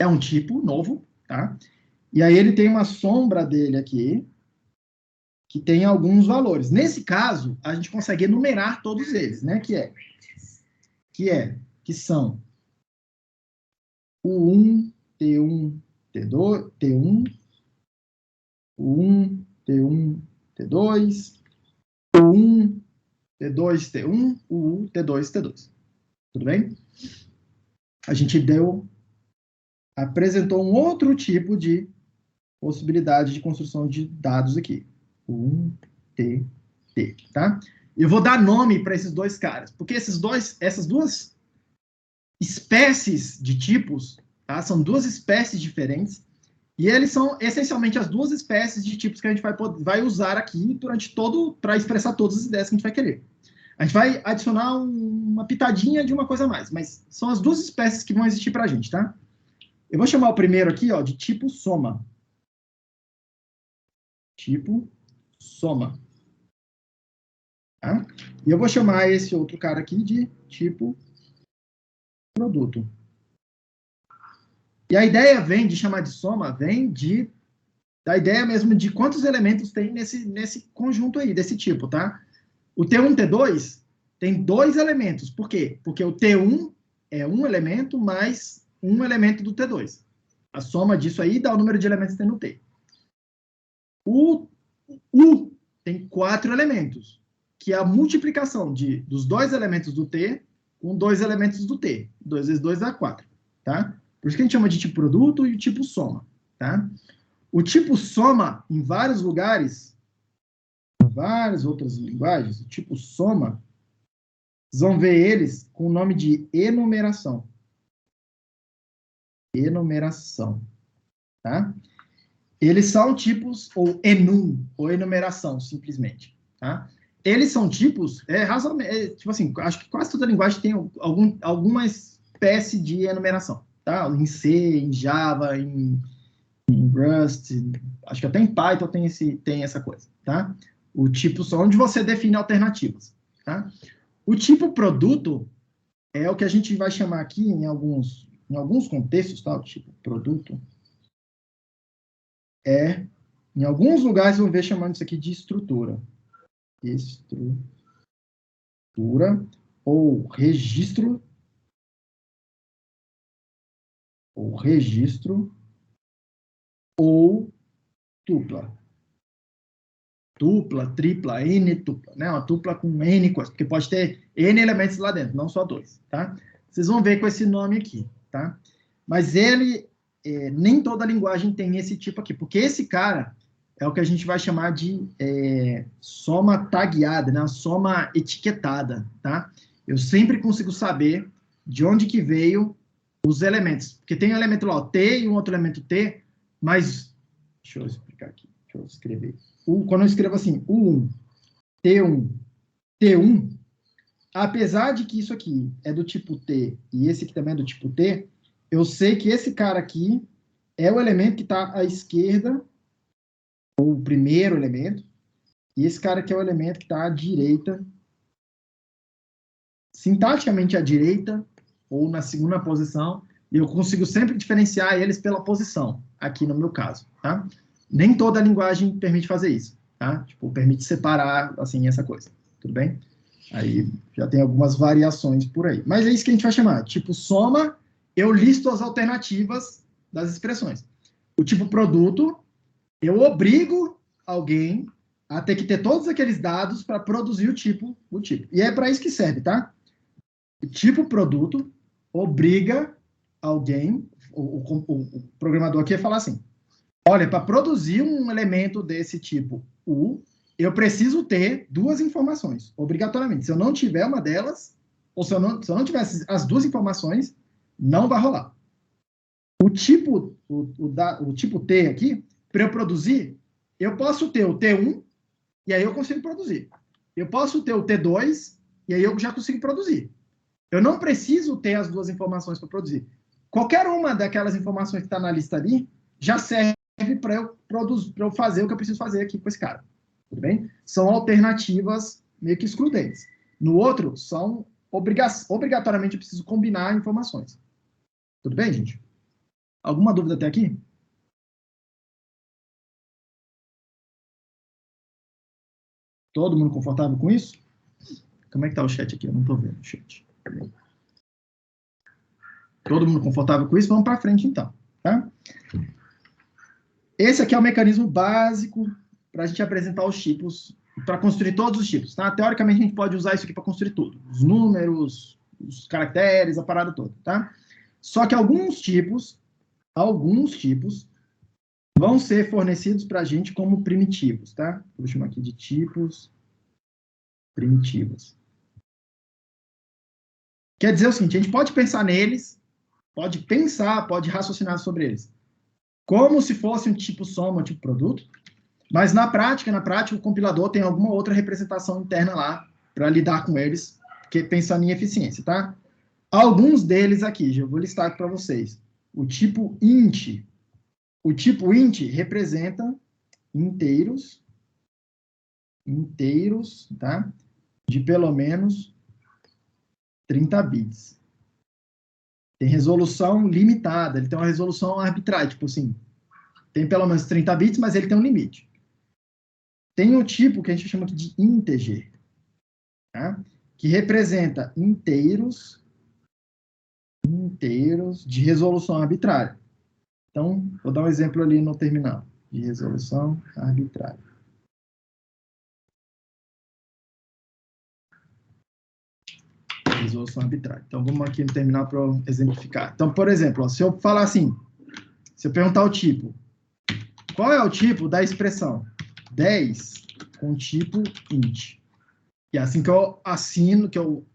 é um tipo novo, tá? E aí ele tem uma sombra dele aqui, que tem alguns valores. Nesse caso, a gente consegue enumerar todos eles, né? Que são U1, T1, T2, T1, U1, T1, T2, U1, T2, T1, U1, T2, T2. Tudo bem? A gente apresentou um outro tipo de possibilidade de construção de dados aqui. U1, T, T, tá? Eu vou dar nome para esses dois caras, porque essas duas espécies de tipos, tá? São duas espécies diferentes, e eles são essencialmente as duas espécies de tipos que a gente vai usar aqui durante para expressar todas as ideias que a gente vai querer. A gente vai adicionar uma pitadinha de uma coisa a mais, mas são as duas espécies que vão existir para a gente, tá? Eu vou chamar o primeiro aqui, ó, de tipo soma. Tipo soma. Tá? E eu vou chamar esse outro cara aqui de tipo produto. E a ideia de chamar de soma, vem de da ideia mesmo de quantos elementos tem nesse conjunto aí, desse tipo, tá? O T1 e T2 tem 2 elementos. Por quê? Porque o T1 é um elemento mais um elemento do T2. A soma disso aí dá o número de elementos que tem no T. O U tem 4 elementos, que é a multiplicação dos 2 elementos do T com 2 elementos do T. 2 vezes 2 dá 4, tá? Por isso que a gente chama de tipo produto e o tipo soma, tá? O tipo soma, em vários lugares, em várias outras linguagens, o tipo soma, vocês vão ver eles com o nome de enumeração. Enumeração, tá? Eles são tipos, ou enum, ou enumeração, simplesmente, tá? Eles são tipos, tipo assim, acho que quase toda linguagem tem alguma espécie de enumeração, tá? Em C, em Java, em Rust, acho que até em Python tem essa coisa, tá? O tipo só onde você define alternativas, tá? O tipo produto é o que a gente vai chamar aqui em alguns contextos, tá? O tipo produto em alguns lugares vão ver chamando isso aqui de estrutura. Estrutura ou registro ou tupla. Tupla, tripla, N tupla, né? Uma tupla com N coisas, porque pode ter N elementos lá dentro, não só 2, tá? Vocês vão ver com esse nome aqui, tá? Mas nem toda linguagem tem esse tipo aqui, porque esse cara é o que a gente vai chamar de soma tagueada, né? Soma etiquetada, tá? Eu sempre consigo saber de onde que veio os elementos, porque tem um elemento lá, ó, T e um outro elemento T, mas deixa eu explicar aqui, deixa eu escrever. Quando eu escrevo assim, U1, T1, T1, apesar de que isso aqui é do tipo T e esse aqui também é do tipo T, eu sei que esse cara aqui é o elemento que está à esquerda, ou o primeiro elemento, e esse cara aqui é o elemento que está à direita, sintaticamente à direita, ou na segunda posição, e eu consigo sempre diferenciar eles pela posição, aqui no meu caso, tá? Nem toda linguagem permite fazer isso, tá? Tipo, permite separar, assim, essa coisa, tudo bem? Aí já tem algumas variações por aí. Mas é isso que a gente vai chamar. Tipo soma, eu listo as alternativas das expressões. O tipo produto, eu obrigo alguém a ter que ter todos aqueles dados para produzir o tipo. E é para isso que serve, tá? O tipo produto obriga alguém, o programador aqui, a falar assim, olha, para produzir um elemento desse tipo U, eu preciso ter 2 informações, obrigatoriamente. Se eu não tiver uma delas, ou se eu não tivesse as 2 informações, não vai rolar. O tipo T aqui, para eu produzir, eu posso ter o T1, e aí eu consigo produzir. Eu posso ter o T2, e aí eu já consigo produzir. Eu não preciso ter as 2 informações para produzir. Qualquer uma daquelas informações que está na lista ali, já serve para eu fazer o que eu preciso fazer aqui com esse cara. Tudo bem? São alternativas meio que excludentes. No outro, são obrigatoriamente eu preciso combinar informações. Tudo bem, gente? Alguma dúvida até aqui? Todo mundo confortável com isso? Como é que tá o chat aqui? Eu não estou vendo o chat. Todo mundo confortável com isso? Vamos para frente, então. Tá? Esse aqui é o mecanismo básico para a gente apresentar os tipos, para construir todos os tipos. Tá? Teoricamente, a gente pode usar isso aqui para construir tudo. Os números, os caracteres, a parada toda. Tá? Só que alguns tipos vão ser fornecidos para a gente como primitivos. Tá? Vou chamar aqui de tipos primitivos. Quer dizer o seguinte, a gente pode pensar neles, pode raciocinar sobre eles, como se fosse um tipo soma, um tipo produto, mas na prática, o compilador tem alguma outra representação interna lá para lidar com eles, pensando em eficiência, tá? Alguns deles aqui, já vou listar aqui para vocês. O tipo int. O tipo int representa inteiros, tá? De pelo menos 30 bits. Tem resolução limitada, ele tem uma resolução arbitrária, tipo assim, tem pelo menos 30 bits, mas ele tem um limite. Tem o tipo que a gente chama aqui de integer, tá? Que representa inteiros de resolução arbitrária. Então, vou dar um exemplo ali no terminal, de resolução arbitrária. Resolução arbitrária. Então, vamos aqui no terminal para exemplificar. Então, por exemplo, ó, se eu falar assim, se eu perguntar o tipo, qual é o tipo da expressão 10 com tipo int? E é assim que eu assino, que eu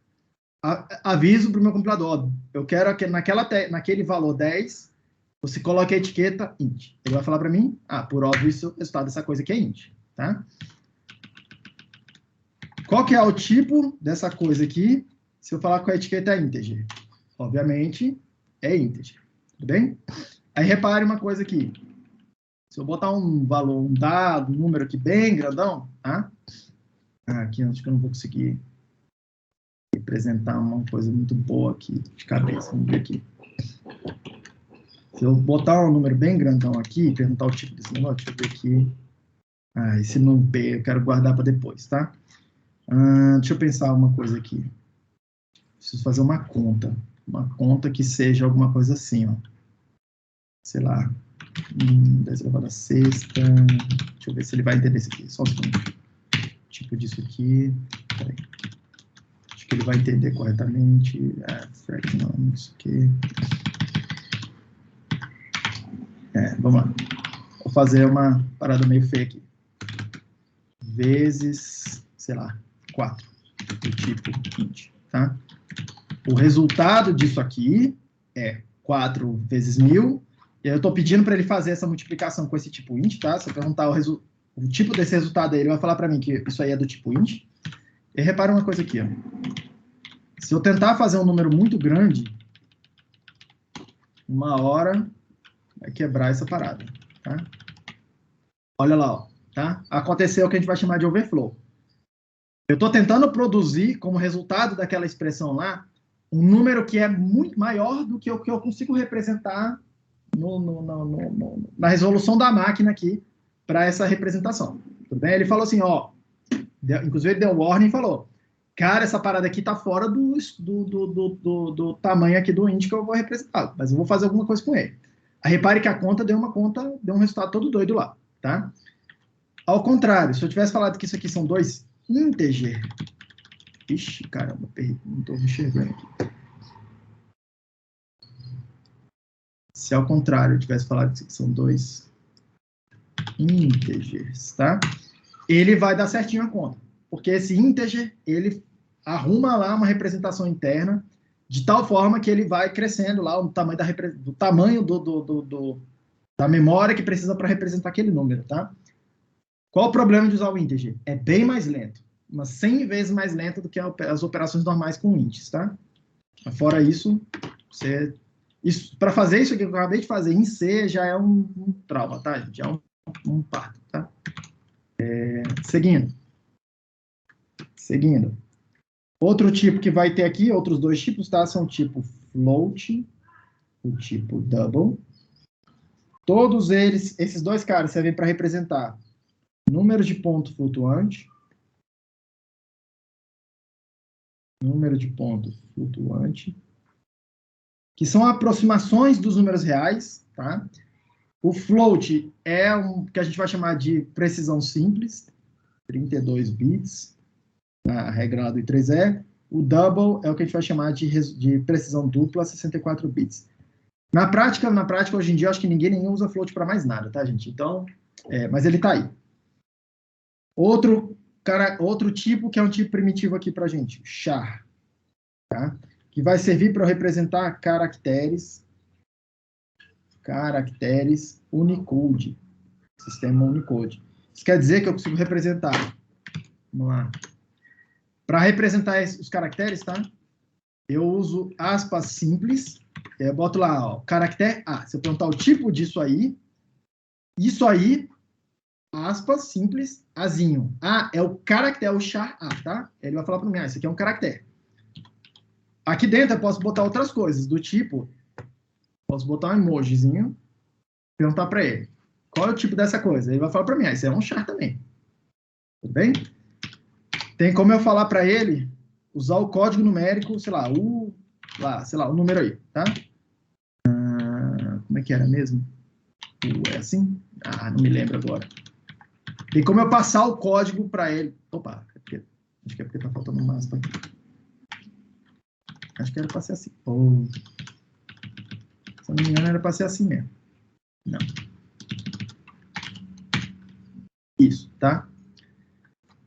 aviso para o meu compilador, ó, eu quero que naquele valor 10, você coloque a etiqueta int. Ele vai falar para mim, por óbvio, isso, o resultado dessa coisa aqui é int, tá? Qual que é o tipo dessa coisa aqui, se eu falar com a etiqueta integer? Obviamente, é integer, tudo bem? Aí repare uma coisa aqui. Se eu botar um valor, um dado, um número aqui bem grandão, tá? Aqui acho que eu não vou conseguir representar uma coisa muito boa aqui de cabeça. Vamos ver aqui. Se eu botar um número bem grandão aqui e perguntar o tipo desse negócio, deixa eu ver aqui. Esse número B eu quero guardar para depois, tá? Deixa eu pensar uma coisa aqui. Preciso fazer uma conta. Uma conta que seja alguma coisa assim, ó. Sei lá. 10 elevado a sexta. Deixa eu ver se ele vai entender isso aqui. Só um segundo. Tipo disso aqui. Peraí. Acho que ele vai entender corretamente. Fraction, isso aqui. Vamos lá. Vou fazer uma parada meio feia aqui. Vezes, sei lá, 4. Do tipo int, tá? O resultado disso aqui é 4 vezes 1000. E aí eu estou pedindo para ele fazer essa multiplicação com esse tipo int, tá? Se eu perguntar o tipo desse resultado aí, ele vai falar para mim que isso aí é do tipo int. E repara uma coisa aqui, ó. Se eu tentar fazer um número muito grande, uma hora vai quebrar essa parada, tá? Olha lá, ó, tá? Aconteceu o que a gente vai chamar de overflow. Eu estou tentando produzir, como resultado daquela expressão lá, um número que é muito maior do que o que eu consigo representar na resolução da máquina aqui para essa representação. Tudo bem? Ele falou assim, ó, inclusive ele deu warning e falou, cara, essa parada aqui tá fora do tamanho aqui do int que eu vou representar, mas eu vou fazer alguma coisa com ele. Aí repare que a conta deu um resultado todo doido lá, tá? Ao contrário, se eu tivesse falado que isso aqui são dois integer, ixi, caramba, não estou enxergando aqui. Se ao contrário eu tivesse falado que são dois integers, tá? Ele vai dar certinho a conta. Porque esse integer, ele arruma lá uma representação interna de tal forma que ele vai crescendo lá o tamanho da memória que precisa para representar aquele número, tá? Qual o problema de usar o integer? É bem mais lento. Umas 100 vezes mais lento do que as operações normais com ints, tá? Fora isso, para fazer isso aqui que eu acabei de fazer em C já é um trauma, tá, gente? Já é um parto, tá? Seguindo. Outro tipo que vai ter aqui, outros dois tipos, tá? São o tipo float, o tipo double. Todos eles, esses dois caras servem para representar número de ponto flutuante, que são aproximações dos números reais, tá? O float é que a gente vai chamar de precisão simples, 32 bits, a regra lá do I3E. O double é o que a gente vai chamar de precisão dupla, 64 bits. Na prática, hoje em dia, eu acho que ninguém nem usa float para mais nada, tá, gente? Então, mas ele tá aí. Outro tipo que é um tipo primitivo aqui para a gente, char, tá? Que vai servir para representar caracteres Unicode, sistema Unicode. Isso quer dizer que eu consigo representar, vamos lá, para representar os caracteres, tá? Eu uso aspas simples, eu boto lá, ó, caractere A. Se eu perguntar o tipo disso aí, isso aí, aspas simples, azinho. A é o caractere, é o char A, tá? Ele vai falar para mim, isso aqui é um caractere. Aqui dentro eu posso botar outras coisas, do tipo, posso botar um emojizinho, perguntar para ele. Qual é o tipo dessa coisa? Ele vai falar para mim, isso é um char também. Tudo bem? Tem como eu falar para ele usar o código numérico, sei lá, o número aí, tá? Como é que era mesmo? É assim? Não me lembro agora. Tem como eu passar o código para ele. Opa, acho que é porque tá faltando um aspa aqui. Acho que era para ser assim. Se eu não me engano, era para ser assim mesmo. Não. Isso, tá?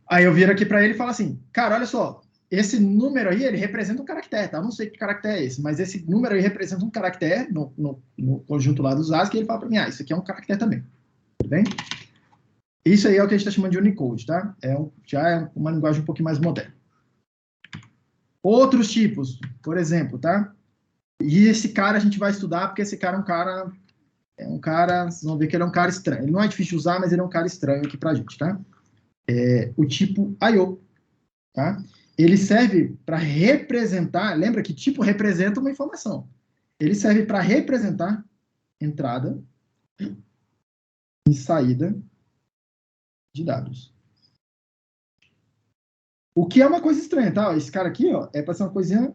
Aí eu viro aqui para ele e falo assim, cara, olha só, esse número aí, ele representa um caractere, tá? Eu não sei que caractere é esse, mas esse número aí representa um caractere no conjunto lá dos ASCII, e ele fala para mim, isso aqui é um caractere também. Tudo bem? Isso aí é o que a gente está chamando de Unicode, tá? Já é uma linguagem um pouquinho mais moderna. Outros tipos, por exemplo, tá? E esse cara a gente vai estudar porque esse cara é um cara, vocês vão ver que ele é um cara estranho. Ele não é difícil de usar, mas ele é um cara estranho aqui pra gente, tá? O tipo I/O, tá? Ele serve para representar, lembra que tipo representa uma informação. Ele serve para representar entrada e saída de dados. O que é uma coisa estranha, tá? Esse cara aqui, ó, é para ser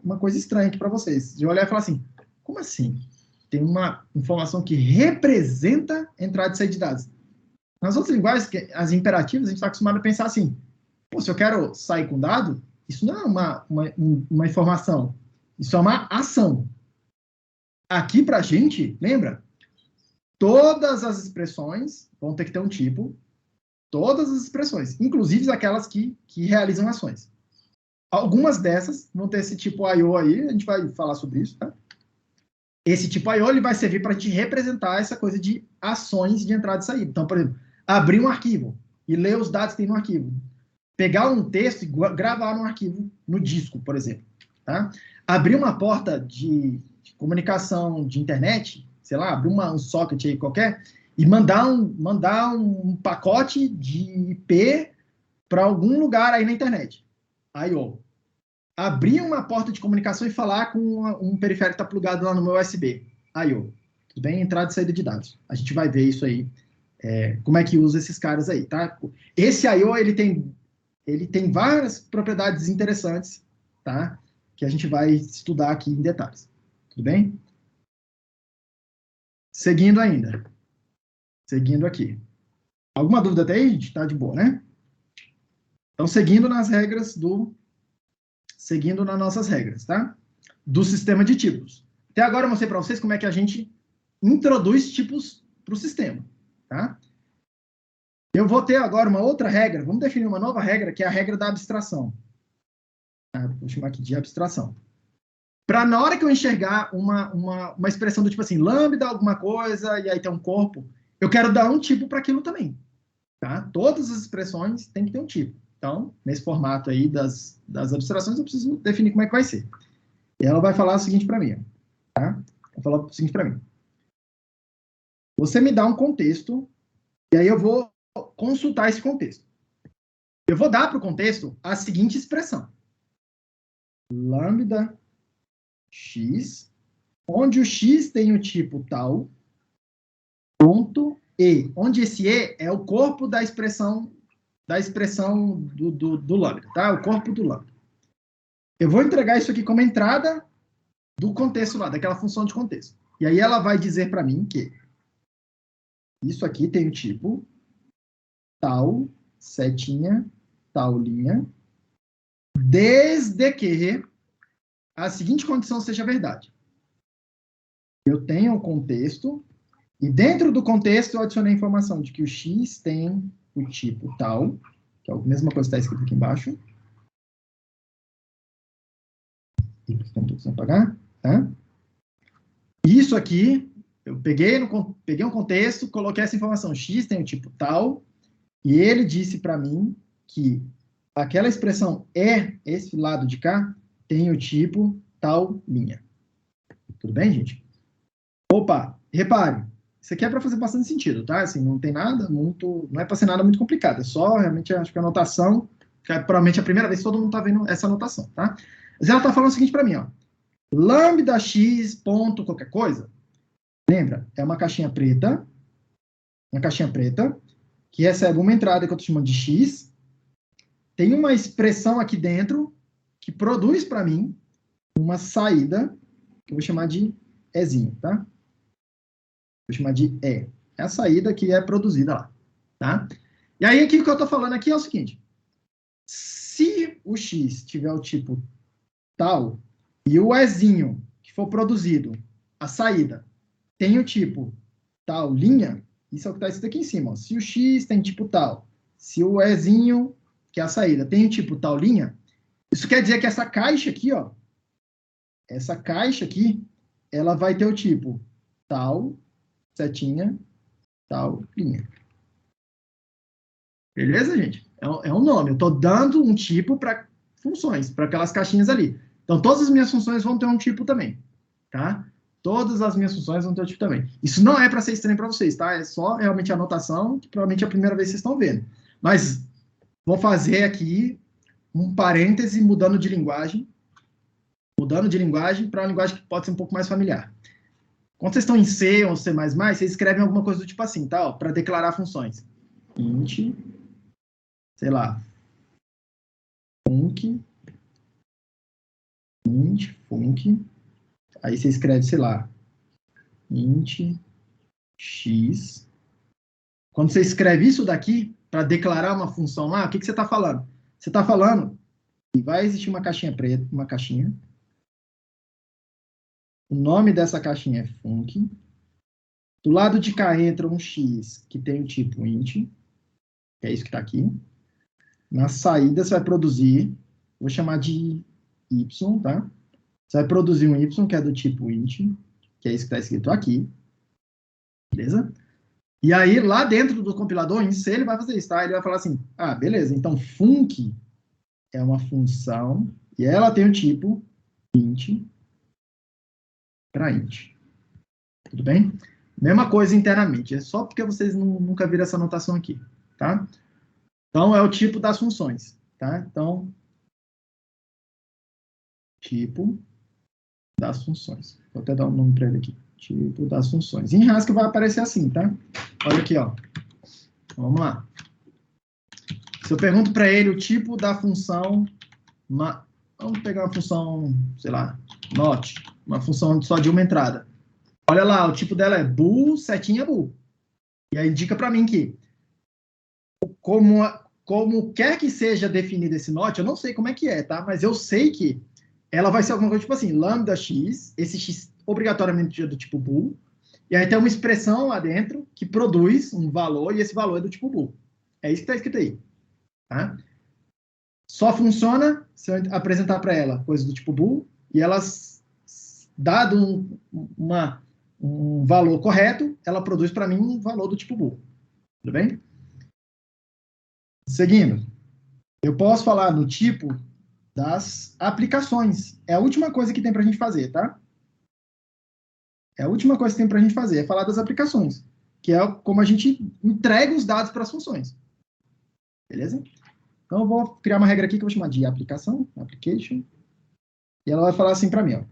uma coisa estranha aqui para vocês. De olhar e falar assim, como assim? Tem uma informação que representa entrada e saída de dados. Nas outras linguagens, as imperativas, a gente está acostumado a pensar assim, pô, se eu quero sair com dado, isso não é uma informação, isso é uma ação. Aqui para a gente, lembra? Todas as expressões vão ter que ter um tipo, todas as expressões, inclusive aquelas que realizam ações. Algumas dessas vão ter esse tipo I/O aí, a gente vai falar sobre isso, tá? Esse tipo I/O ele vai servir para a gente representar essa coisa de ações de entrada e saída. Então, por exemplo, abrir um arquivo e ler os dados que tem no arquivo. Pegar um texto e gravar no arquivo, no disco, por exemplo. Tá? Abrir uma porta de comunicação de internet, sei lá, abrir um socket aí qualquer, e mandar um pacote de IP para algum lugar aí na internet. I/O. Abrir uma porta de comunicação e falar com um periférico que está plugado lá no meu USB. I/O. Tudo bem? Entrada e saída de dados. A gente vai ver isso aí, como é que usa esses caras aí, tá? Esse I/O, ele tem várias propriedades interessantes, tá? Que a gente vai estudar aqui em detalhes. Tudo bem? Seguindo ainda. Seguindo aqui. Alguma dúvida até aí, gente? Tá de boa, né? Então, seguindo nas nossas regras, tá? Do sistema de tipos. Até agora eu mostrei para vocês como é que a gente introduz tipos para o sistema, tá? Eu vou ter agora uma outra regra, vamos definir uma nova regra, que é a regra da abstração. Vou chamar aqui de abstração. Para na hora que eu enxergar uma expressão do tipo assim, lambda alguma coisa, e aí tem um corpo, eu quero dar um tipo para aquilo também, tá? Todas as expressões têm que ter um tipo. Então, nesse formato aí das abstrações, eu preciso definir como é que vai ser. E ela vai falar o seguinte para mim, tá? Vai falar o seguinte para mim. Você me dá um contexto, e aí eu vou consultar esse contexto. Eu vou dar para o contexto a seguinte expressão. Lambda x, onde o x tem o tipo tal, ponto e, onde esse e é o corpo da expressão do lambda, tá? O corpo do lambda. Eu vou entregar isso aqui como entrada do contexto lá, daquela função de contexto. E aí ela vai dizer para mim que isso aqui tem o tipo tal, setinha, tal linha, desde que a seguinte condição seja verdade. Eu tenho um contexto, e dentro do contexto eu adicionei a informação de que o x tem o tipo tal, que é a mesma coisa que está escrito aqui embaixo. E tentando apagar, tá? Isso aqui, eu peguei um contexto, coloquei essa informação, x tem o tipo tal, e ele disse para mim que aquela expressão esse lado de cá, tem o tipo tal linha. Tudo bem, gente? Opa, repare, isso aqui é para fazer bastante sentido, tá? Assim, não tem nada muito, não é para ser nada muito complicado, é só realmente, acho que a anotação, que é provavelmente a primeira vez que todo mundo está vendo essa anotação, tá? Mas ela está falando o seguinte para mim, ó. Lambda x ponto qualquer coisa, lembra? É uma caixinha preta uma caixinha preta, que recebe uma entrada que eu estou chamando de X, tem uma expressão aqui dentro que produz para mim uma saída, que eu vou chamar de Ezinho, tá? Vou chamar de E. É a saída que é produzida lá, tá? E aí, aqui o que eu estou falando aqui é o seguinte. Se o X tiver o tipo tal, e o Ezinho que for produzido, a saída, tem o tipo tal linha, isso é o que está escrito aqui em cima. Ó. Se o X tem tipo tal, se o Ezinho, que é a saída, tem o tipo tal linha, isso quer dizer que essa caixa aqui, ó, essa caixa aqui, ela vai ter o tipo tal, setinha, tal linha. Beleza, gente? É um nome. Eu estou dando um tipo para funções, para aquelas caixinhas ali. Então, todas as minhas funções vão ter um tipo também, tá? Todas as minhas funções vão ter um tipo também. Isso não é para ser estranho para vocês, tá? É só realmente a anotação, que provavelmente é a primeira vez que vocês estão vendo. Mas vou fazer aqui um parêntese mudando de linguagem para uma linguagem que pode ser um pouco mais familiar. Quando vocês estão em C ou C++, vocês escrevem alguma coisa do tipo assim, tá? Para declarar funções. Int, sei lá, func, int, func, aí você escreve, sei lá, int, x. Quando você escreve isso daqui, para declarar uma função lá, o que você está falando? Você está falando que vai existir uma caixinha preta, uma caixinha. O nome dessa caixinha é func. Do lado de cá entra um x que tem o tipo int, que é isso que está aqui. Na saída você vai produzir, vou chamar de y, tá? Você vai produzir um y que é do tipo int, que é isso que está escrito aqui. Beleza? E aí, lá dentro do compilador, em C, ele vai fazer isso, tá? Ele vai falar assim, ah, beleza, então func é uma função, e ela tem o tipo int para int. Tudo bem? Mesma coisa internamente, é só porque vocês nunca viram essa notação aqui, tá? Então, é o tipo das funções, tá? Então, tipo das funções. Vou até dar um nome para ele aqui. Tipo das funções. Em Haskell vai aparecer assim, tá? Olha aqui, ó. Vamos lá. Se eu pergunto para ele o tipo da função, vamos pegar uma função, sei lá, not, uma função só de uma entrada. Olha lá, o tipo dela é bool, setinha bool. E aí indica para mim que, como quer que seja definido esse not, eu não sei como é que é, tá? Mas eu sei que ela vai ser alguma coisa tipo assim, lambda x, esse x obrigatoriamente é do tipo bool, e aí tem uma expressão lá dentro que produz um valor, e esse valor é do tipo bool. É isso que está escrito aí. Tá? Só funciona se eu apresentar para ela coisa do tipo bool, e ela, dado um valor correto, ela produz para mim um valor do tipo bool. Tudo bem? Seguindo, eu posso falar no tipo das aplicações. É a última coisa que tem para a gente fazer, tá? É a última coisa que tem para a gente fazer, é falar das aplicações, que é como a gente entrega os dados para as funções. Beleza? Então, eu vou criar uma regra aqui que eu vou chamar de aplicação, application, e ela vai falar assim para mim, ó.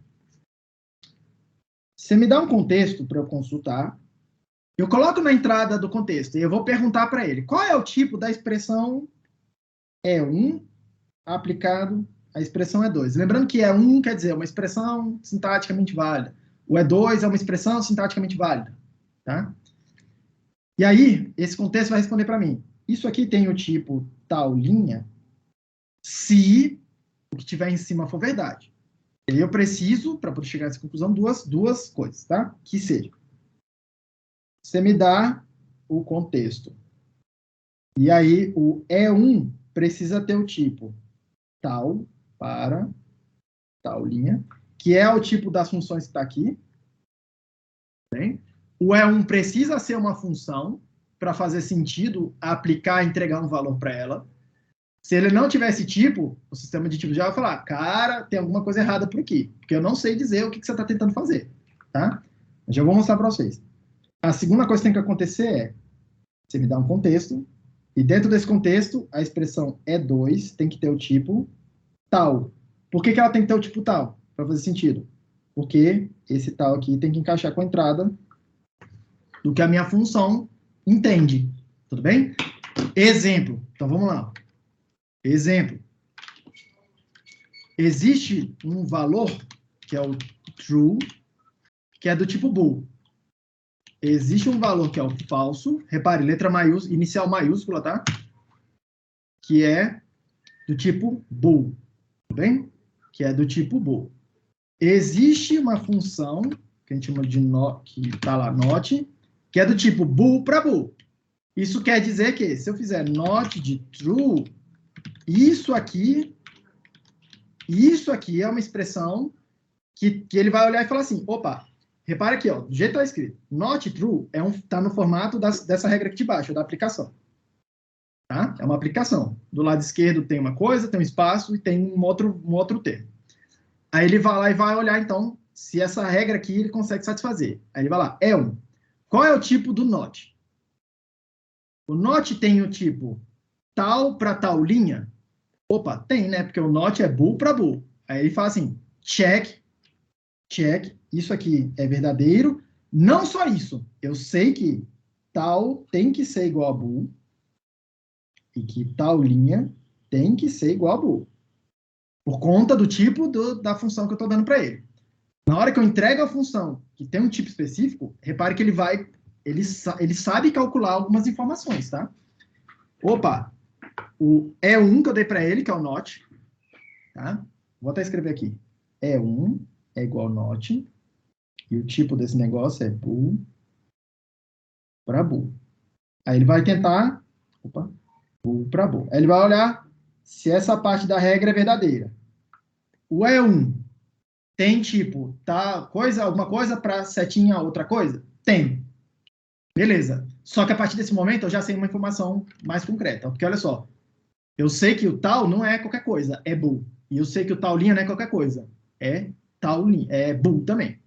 Você me dá um contexto para eu consultar, eu coloco na entrada do contexto e eu vou perguntar para ele qual é o tipo da expressão E1 aplicado à expressão E2. Lembrando que E1 quer dizer uma expressão sintaticamente válida. O E2 é uma expressão sintaticamente válida. Tá? E aí, esse contexto vai responder para mim. Isso aqui tem o tipo tal linha se o que tiver em cima for verdade. E aí eu preciso, para poder chegar a essa conclusão, duas coisas, tá? Que seja. Você me dá o contexto. E aí, o E1 precisa ter o tipo tal para tal linha, que é o tipo das funções que está aqui. Bem? O E1 precisa ser uma função para fazer sentido aplicar, entregar um valor para ela. Se ele não tiver esse tipo, o sistema de tipo já vai falar, cara, tem alguma coisa errada por aqui, porque eu não sei dizer o que você está tentando fazer, tá? Eu já vou mostrar para vocês. A segunda coisa que tem que acontecer é, você me dá um contexto, e dentro desse contexto, a expressão E2 tem que ter o tipo tal. Por que ela tem que ter o tipo tal? Para fazer sentido. Porque esse tal aqui tem que encaixar com a entrada do que a minha função entende. Tudo bem? Exemplo. Então, vamos lá. Exemplo. Existe um valor, que é o true, que é do tipo bool. Existe um valor que é o falso, repare, letra maiúscula, inicial maiúscula, tá? Que é do tipo bool, tudo bem? Que é do tipo bool. Existe uma função, que a gente chama de que tá lá, not, que é do tipo bool para bool. Isso quer dizer que, se eu fizer not de true, isso aqui é uma expressão que ele vai olhar e falar assim, opa, repara aqui, ó, do jeito que está escrito, not true tá no formato dessa regra aqui de baixo, da aplicação. Tá? É uma aplicação. Do lado esquerdo tem uma coisa, tem um espaço e tem um outro termo. Aí ele vai lá e vai olhar, então, se essa regra aqui ele consegue satisfazer. Aí ele vai lá, é um. Qual é o tipo do not? O not tem o tipo tal para tal linha? Opa, tem, né? Porque o not é bool para bool. Aí ele fala assim, check, isso aqui é verdadeiro. Não só isso, eu sei que tal tem que ser igual a bool e que tal linha tem que ser igual a bool. Por conta do tipo da função que eu estou dando para ele. Na hora que eu entrego a função que tem um tipo específico, repare que ele sabe calcular algumas informações, tá? Opa, o E1 que eu dei para ele, que é o not, tá? Vou até escrever aqui. E1 é igual a not, e o tipo desse negócio é bool para bool. Aí ele vai tentar, bool para bool. Aí ele vai olhar se essa parte da regra é verdadeira. O E1 tem tipo, tá, alguma coisa para setinha outra coisa? Tem. Beleza. Só que a partir desse momento eu já sei uma informação mais concreta. Porque olha só, eu sei que o tal não é qualquer coisa, é bool. E eu sei que o tal linha não é qualquer coisa, é tal linha, é bool também.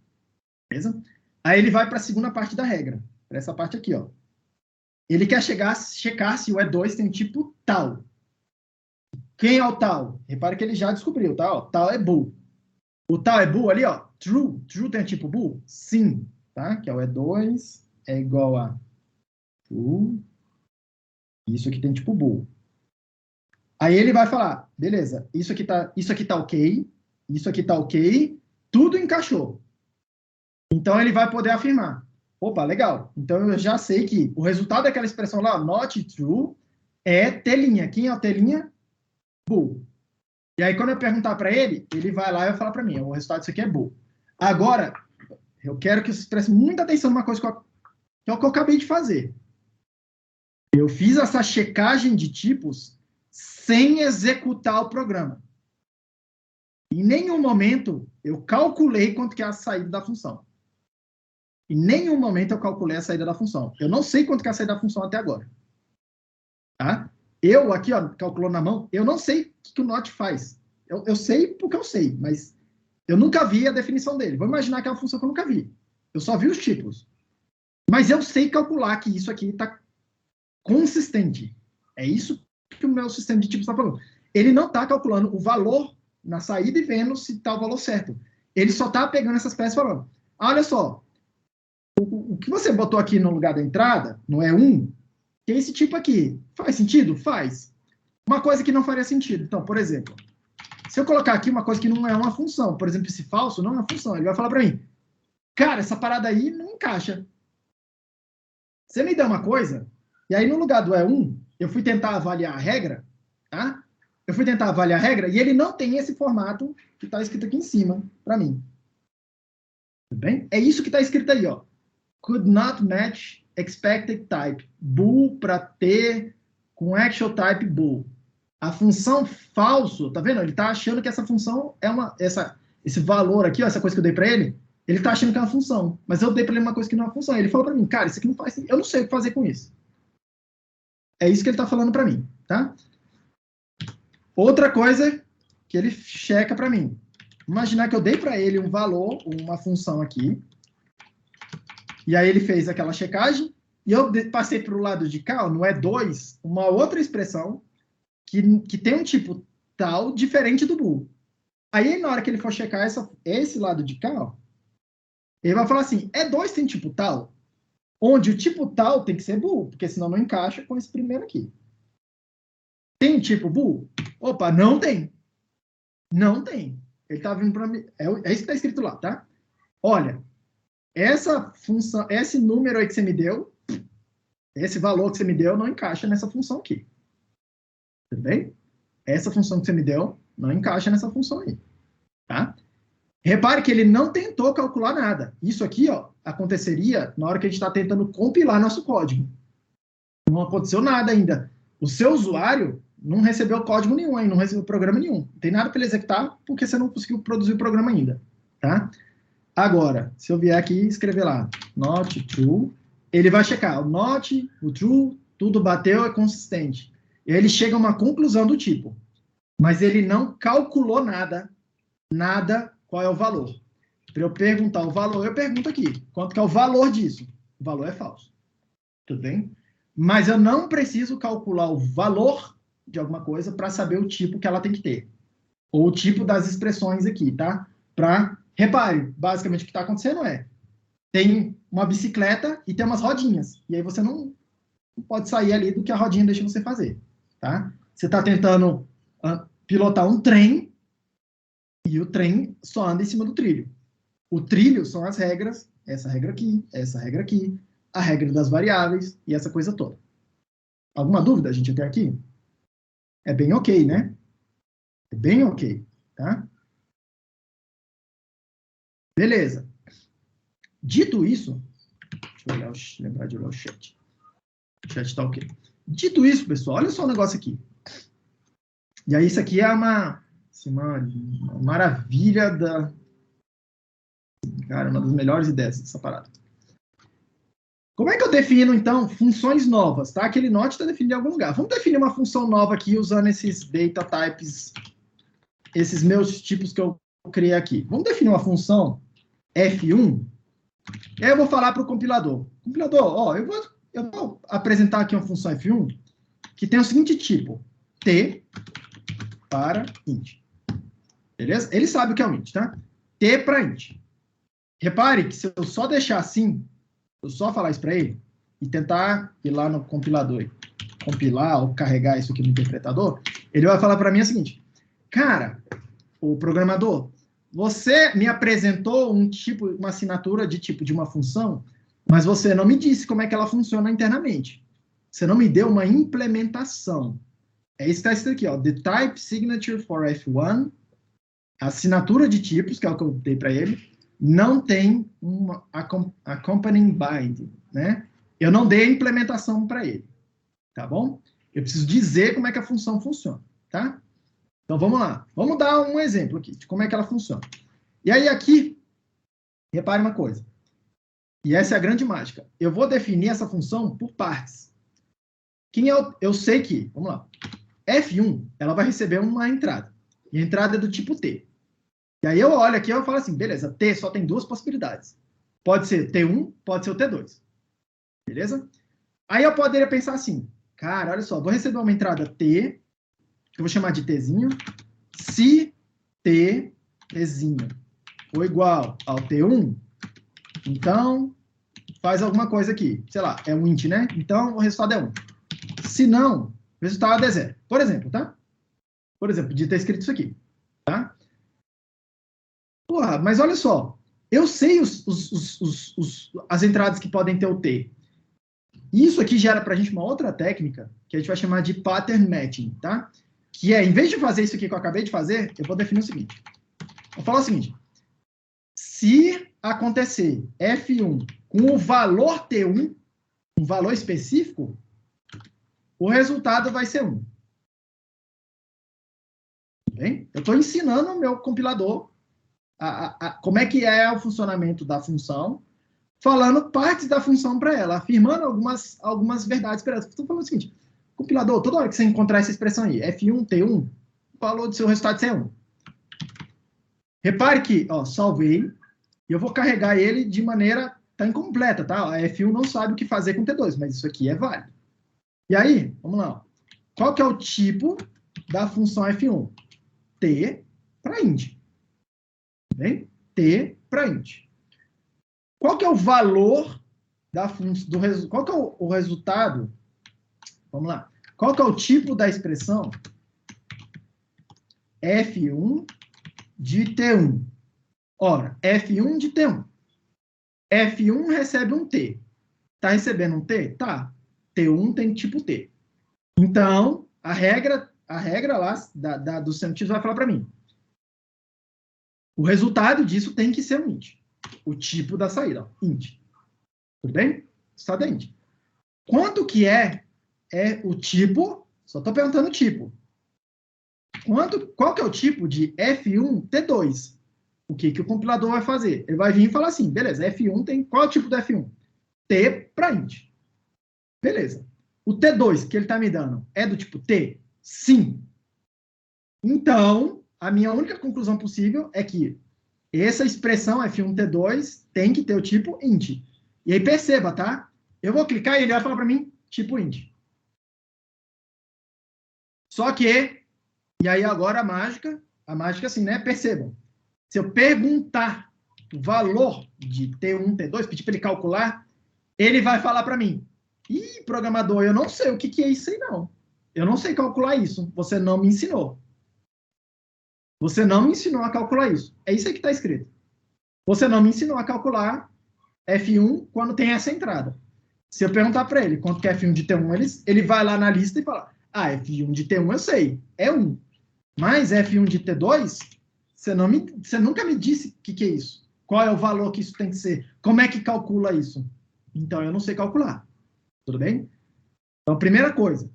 Beleza? Aí ele vai para a segunda parte da regra, para essa parte aqui, ó. Ele quer checar se o E2 tem tipo tal. Quem é o tal? Repara que ele já descobriu, tá? Ó, tal é bool. O tal é bool ali, ó. True. True tem tipo bool? Sim. Tá? Que é o E2 é igual a true. Isso aqui tem tipo bool. Aí ele vai falar, beleza, isso aqui tá ok, isso aqui tá ok, tudo encaixou. Então ele vai poder afirmar, opa, legal, então eu já sei que o resultado daquela expressão lá, not true, é telinha. Quem é o telinha? Bool. E aí quando eu perguntar para ele, ele vai lá e vai falar para mim, o resultado disso aqui é bool. Agora, eu quero que vocês prestem muita atenção numa coisa que é o que eu acabei de fazer. Eu fiz essa checagem de tipos sem executar o programa. Em nenhum momento eu calculei quanto que é a saída da função. Em nenhum momento eu calculei a saída da função. Eu não sei quanto que é a saída da função até agora. Tá? Eu aqui, ó, calculando na mão, eu não sei o que o not faz. Eu sei porque eu sei, mas eu nunca vi a definição dele. Vou imaginar que é uma função que eu nunca vi. Eu só vi os tipos. Mas eu sei calcular que isso aqui está consistente. É isso que o meu sistema de tipos está falando. Ele não está calculando o valor na saída e vendo se está o valor certo. Ele só está pegando essas peças e falando, olha só, o que você botou aqui no lugar da entrada, no E1, tem esse tipo aqui. Faz sentido? Faz. Uma coisa que não faria sentido. Então, por exemplo, se eu colocar aqui uma coisa que não é uma função, por exemplo, esse falso não é uma função, ele vai falar para mim, cara, essa parada aí não encaixa. Você me dá uma coisa, e aí no lugar do E1, eu fui tentar avaliar a regra, tá? Eu fui tentar avaliar a regra, e ele não tem esse formato que está escrito aqui em cima, para mim. Tudo bem? É isso que está escrito aí, ó. Could not match expected type. Bool para T com actual type bool. A função falso, tá vendo? Ele está achando que essa função é esse valor aqui, ó, essa coisa que eu dei para ele, ele está achando que é uma função. Mas eu dei para ele uma coisa que não é uma função. Ele falou para mim, cara, isso aqui não faz sentido. Eu não sei o que fazer com isso. É isso que ele está falando para mim, tá? Outra coisa que ele checa para mim. Imaginar que eu dei para ele um valor, uma função aqui, e aí ele fez aquela checagem, e eu passei para o lado de cá, no E2, uma outra expressão que tem um tipo tal diferente do bool. Aí, na hora que ele for checar esse lado de cá, ó, ele vai falar assim, E2 tem tipo tal? onde o tipo tal tem que ser bool, porque senão não encaixa com esse primeiro aqui. Tem tipo bool? Opa, não tem. Não tem. Ele está vindo para mim. É isso que está escrito lá, tá? Olha, essa função, esse número aí que você me deu, esse valor que você me deu não encaixa nessa função aqui. Tudo bem? Essa função que você me deu não encaixa nessa função aí. Tá? Repare que ele não tentou calcular nada. Isso aqui, ó, aconteceria na hora que a gente está tentando compilar nosso código. Não aconteceu nada ainda. O seu usuário não recebeu código nenhum, hein? Não recebeu programa nenhum. Não tem nada para ele executar porque você não conseguiu produzir o programa ainda. Tá? Agora, se eu vier aqui e escrever lá, not true, ele vai checar o not, o true, tudo bateu, é consistente. E aí ele chega a uma conclusão do tipo, mas ele não calculou nada, qual é o valor. Para eu perguntar o valor, eu pergunto aqui, quanto que é o valor disso? O valor é falso. Tudo bem? Mas eu não preciso calcular o valor de alguma coisa para saber o tipo que ela tem que ter. Ou o tipo das expressões aqui, tá? Repare, basicamente o que está acontecendo é, tem uma bicicleta e tem umas rodinhas. E aí você não pode sair ali do que a rodinha deixa você fazer, tá? Você está tentando pilotar um trem e o trem só anda em cima do trilho. O trilho são as regras, essa regra aqui, a regra das variáveis e essa coisa toda. Alguma dúvida a gente até aqui? É bem ok, né? É bem ok, tá? Beleza. Dito isso, deixa eu lembrar de olhar o chat. O chat está ok. Dito isso, pessoal, olha só o negócio aqui. E aí, isso aqui é uma maravilha da... Cara, uma das melhores ideias dessa parada. Como é que eu defino, então, funções novas, tá? Aquele not está definido em algum lugar. Vamos definir uma função nova aqui usando esses data types, esses meus tipos que eu criei aqui. Vamos definir uma função F1. E aí eu vou falar para o compilador. Compilador, ó, eu vou apresentar aqui uma função F1 que tem o seguinte tipo. T para int. Beleza? Ele sabe o que é o int, tá? T para int. Repare que se eu só deixar assim, eu só falar isso para ele e tentar ir lá no compilador, compilar ou carregar isso aqui no interpretador, ele vai falar para mim o seguinte, cara, o programador, você me apresentou uma assinatura de tipo de uma função, mas você não me disse como é que ela funciona internamente. Você não me deu uma implementação. É isso que está escrito aqui, ó, the type signature for F1, a assinatura de tipos, que é o que eu dei para ele, não tem uma accompanying binding, né? Eu não dei a implementação para ele, tá bom? Eu preciso dizer como é que a função funciona, tá? Então, vamos lá. Vamos dar um exemplo aqui de como é que ela funciona. E aí, aqui, repare uma coisa. E essa é a grande mágica. Eu vou definir essa função por partes. Eu sei que, vamos lá, F1, ela vai receber uma entrada. E a entrada é do tipo T. E aí eu olho aqui e eu falo assim, beleza, T só tem duas possibilidades. Pode ser T1, pode ser o T2. Beleza? Aí eu poderia pensar assim, cara, olha só, vou receber uma entrada T, que eu vou chamar de Tzinho, se T, Tzinho, for igual ao T1, então faz alguma coisa aqui. Sei lá, é um int, né? Então o resultado é 1. Se não, o resultado é 0. Por exemplo, tá? Por exemplo, podia ter escrito isso aqui, tá? Porra, mas olha só, eu sei as entradas que podem ter o T. Isso aqui gera para a gente uma outra técnica, que a gente vai chamar de pattern matching, tá? Que é, em vez de fazer isso aqui que eu acabei de fazer, eu vou definir o seguinte. Vou falar o seguinte. Se acontecer F1 com o valor T1, um valor específico, o resultado vai ser 1. Bem? Eu estou ensinando o meu compilador como é que é o funcionamento da função, falando partes da função para ela, afirmando algumas verdades para ela. Estou falando o seguinte, compilador, toda hora que você encontrar essa expressão aí, F1, T1, o valor do seu resultado é 1. Repare que, ó, salvei, e eu vou carregar ele de maneira tá incompleta, tá? A F1 não sabe o que fazer com T2, mas isso aqui é válido. E aí, vamos lá. Qual que é o tipo da função F1? T para int. Bem? T para int. Qual que é o valor qual que é o resultado? Vamos lá. Qual que é o tipo da expressão F1 de T1? Ora, F1 de T1. F1 recebe um T. Está recebendo um T? Tá. T1 tem tipo T. Então, a regra lá dos sentidos vai falar para mim. O resultado disso tem que ser um int. O tipo da saída, ó, int. Tudo bem? Estado é int. Quanto que é o tipo? Só estou perguntando o tipo. Qual que é o tipo de F1 T2? O que o compilador vai fazer? Ele vai vir e falar assim, beleza, F1 tem... Qual é o tipo do F1? T para int. Beleza. O T2 que ele está me dando é do tipo T? Sim. Então, a minha única conclusão possível é que essa expressão F1T2 tem que ter o tipo int. E aí perceba, tá? Eu vou clicar e ele vai falar para mim tipo int. Só que, e aí agora a mágica assim, né? Percebam. Se eu perguntar o valor de T1, T2, pedir para ele calcular, ele vai falar para mim, ih, programador, eu não sei o que é isso aí, não. Eu não sei calcular isso. Você não me ensinou. Você não me ensinou a calcular isso. É isso aí que está escrito. Você não me ensinou a calcular F1 quando tem essa entrada. Se eu perguntar para ele quanto que é F1 de T1, ele vai lá na lista e fala, ah, F1 de T1 eu sei, é 1. Mas F1 de T2, você nunca me disse o que é isso. Qual é o valor que isso tem que ser? Como é que calcula isso? Então, eu não sei calcular. Tudo bem? Então, primeira coisa.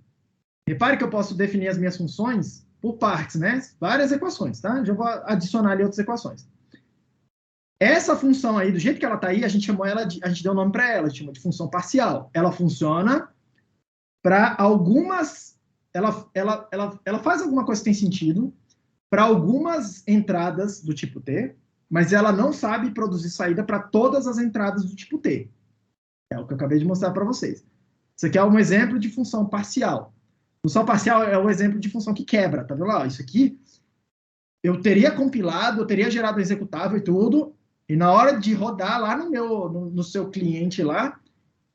Repare que eu posso definir as minhas funções por partes, né? Várias equações, tá? Já vou adicionar ali outras equações. Essa função aí, do jeito que ela está aí, a gente deu um nome para ela, a gente chama de função parcial. Ela funciona para algumas... Ela faz alguma coisa que tem sentido para algumas entradas do tipo T, mas ela não sabe produzir saída para todas as entradas do tipo T. É o que eu acabei de mostrar para vocês. Isso aqui é um exemplo de função parcial. Função parcial é o exemplo de função que quebra, tá vendo lá? Isso aqui, eu teria compilado, eu teria gerado o executável e tudo, e na hora de rodar lá no seu cliente lá,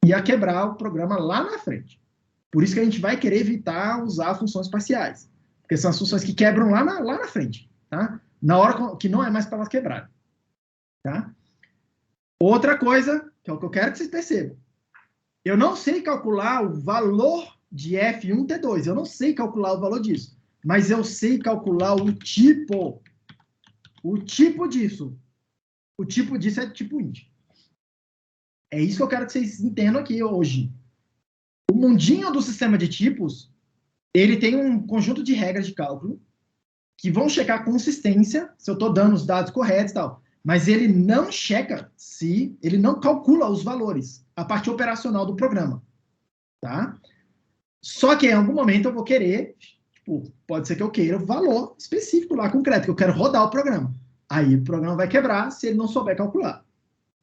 ia quebrar o programa lá na frente. Por isso que a gente vai querer evitar usar funções parciais. Porque são as funções que quebram lá na frente, tá? Na hora que não é mais para elas quebrarem, tá? Outra coisa, que é o que eu quero que vocês percebam. Eu não sei calcular o valor de F1T2. Eu não sei calcular o valor disso. Mas eu sei calcular o tipo. O tipo disso. O tipo disso é tipo int. É isso que eu quero que vocês entendam aqui hoje. O mundinho do sistema de tipos, ele tem um conjunto de regras de cálculo que vão checar a consistência, se eu estou dando os dados corretos e tal. Mas ele não checa se... Ele não calcula os valores, a parte operacional do programa. Tá? Só que em algum momento eu vou querer... Tipo, pode ser que eu queira o valor específico lá, concreto, que eu quero rodar o programa. Aí o programa vai quebrar se ele não souber calcular.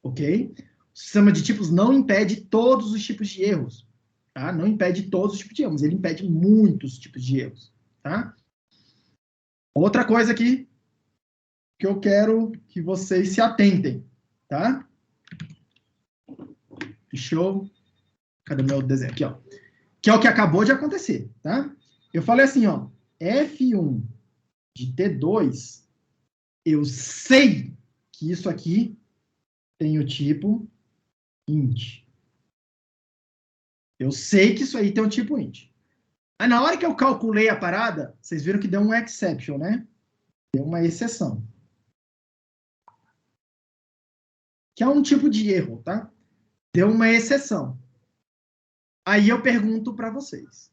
Ok? O sistema de tipos não impede todos os tipos de erros. Tá? Não impede todos os tipos de erros. Ele impede muitos tipos de erros. Tá? Outra coisa aqui que eu quero que vocês se atentem. Tá? Show. Cadê o meu desenho? Aqui, ó. Que é o que acabou de acontecer. Tá? Eu falei assim, ó. F1 de T2, eu sei que isso aqui tem o tipo int. Eu sei que isso aí tem o tipo int. Aí, na hora que eu calculei a parada, vocês viram que deu um exception, né? Deu uma exceção. Que é um tipo de erro, tá? Deu uma exceção. Aí eu pergunto para vocês.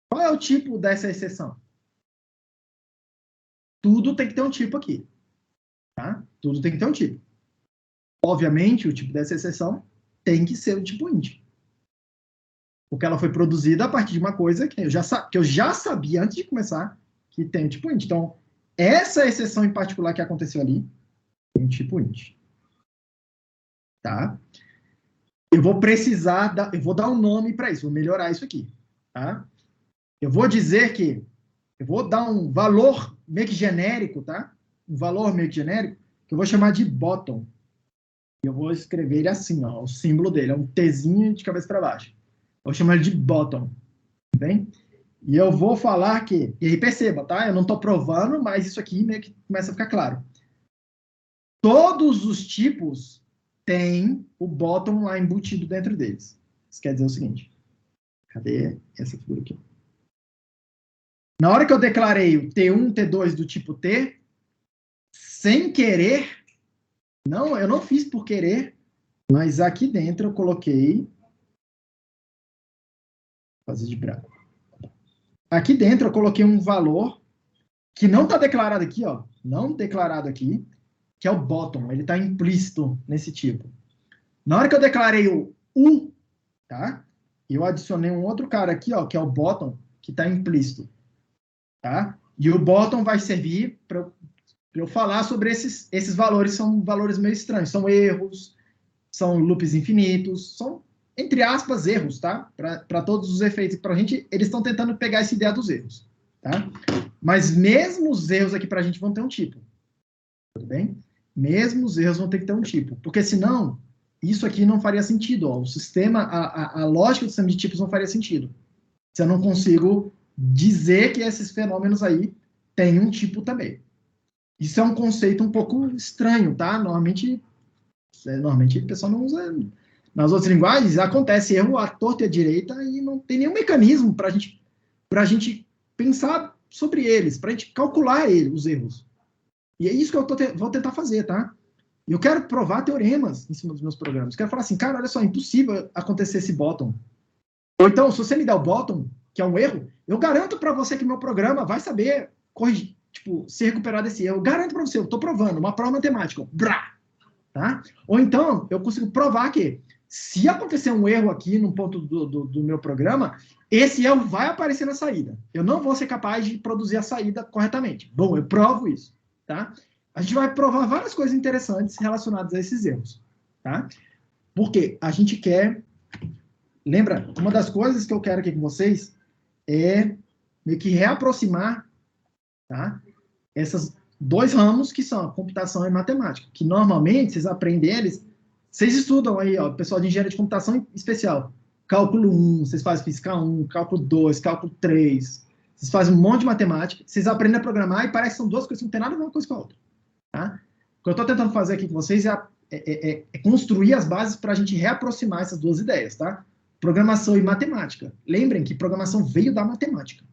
Qual é o tipo dessa exceção? Tudo tem que ter um tipo aqui. Tá? Tudo tem que ter um tipo. Obviamente, o tipo dessa exceção tem que ser o tipo int. Porque ela foi produzida a partir de uma coisa que eu já sabia antes de começar que tem um tipo int. Então, essa exceção em particular que aconteceu ali tem um tipo int. Tá? Eu vou precisar, eu vou dar um nome para isso, vou melhorar isso aqui. Tá? Eu vou dizer que, eu vou dar um valor meio que genérico, tá? Um valor meio que genérico, que eu vou chamar de bottom. Eu vou escrever ele assim, ó, o símbolo dele é um Tzinho de cabeça para baixo. Eu vou chamar ele de bottom, bem? E eu vou falar que, e aí perceba, tá? Eu não estou provando, mas isso aqui meio que começa a ficar claro. Todos os tipos têm o bottom lá embutido dentro deles. Isso quer dizer o seguinte. Cadê essa figura aqui? Na hora que eu declarei o T1, T2 do tipo T, sem querer, não, eu não fiz por querer, mas aqui dentro eu coloquei, vou fazer de branco. Aqui dentro eu coloquei um valor que não está declarado aqui, ó, não declarado aqui, que é o bottom, ele está implícito nesse tipo. Na hora que eu declarei o U, tá? Eu adicionei um outro cara aqui, ó, que é o bottom, que está implícito, tá? E o bottom vai servir para eu falar sobre esses valores, são valores meio estranhos, são erros, são loops infinitos, são, entre aspas, erros, tá? Para todos os efeitos, para a gente, eles estão tentando pegar essa ideia dos erros, tá? Mas mesmo os erros aqui para a gente vão ter um tipo, tudo bem? Mesmo os erros vão ter que ter um tipo, porque senão, isso aqui não faria sentido, ó. O sistema, a lógica do sistema de tipos não faria sentido. Se eu não consigo dizer que esses fenômenos aí têm um tipo também. Isso é um conceito um pouco estranho, tá? Normalmente o pessoal não usa. Nas outras linguagens, acontece erro à torta e à direita e não tem nenhum mecanismo para a gente pensar sobre eles, para a gente calcular os erros. E é isso que eu vou tentar fazer, tá? Eu quero provar teoremas em cima dos meus programas. Quero falar assim, cara, olha só, é impossível acontecer esse bottom. Ou então, se você me der o bottom, que é um erro, eu garanto para você que meu programa vai saber corrigir, tipo, se recuperar desse erro. Eu garanto para você, eu estou provando, uma prova matemática. Brá! Tá? Ou então, eu consigo provar que se acontecer um erro aqui no ponto do meu programa, esse erro vai aparecer na saída. Eu não vou ser capaz de produzir a saída corretamente. Bom, eu provo isso. Tá? A gente vai provar várias coisas interessantes relacionadas a esses erros. Tá? Porque a gente quer... Lembra, uma das coisas que eu quero aqui com vocês é meio que reaproximar, tá? Essas dois ramos que são a computação e matemática, que normalmente vocês aprendem eles, vocês estudam aí, ó, pessoal de engenharia de computação especial, cálculo 1, vocês fazem física 1, cálculo 2, cálculo 3, vocês fazem um monte de matemática, vocês aprendem a programar e parece que são duas coisas que não tem nada a ver uma coisa com a outra, tá? O que eu estou tentando fazer aqui com vocês é construir as bases para a gente reaproximar essas duas ideias, tá? Programação e matemática. Lembrem que programação veio da matemática,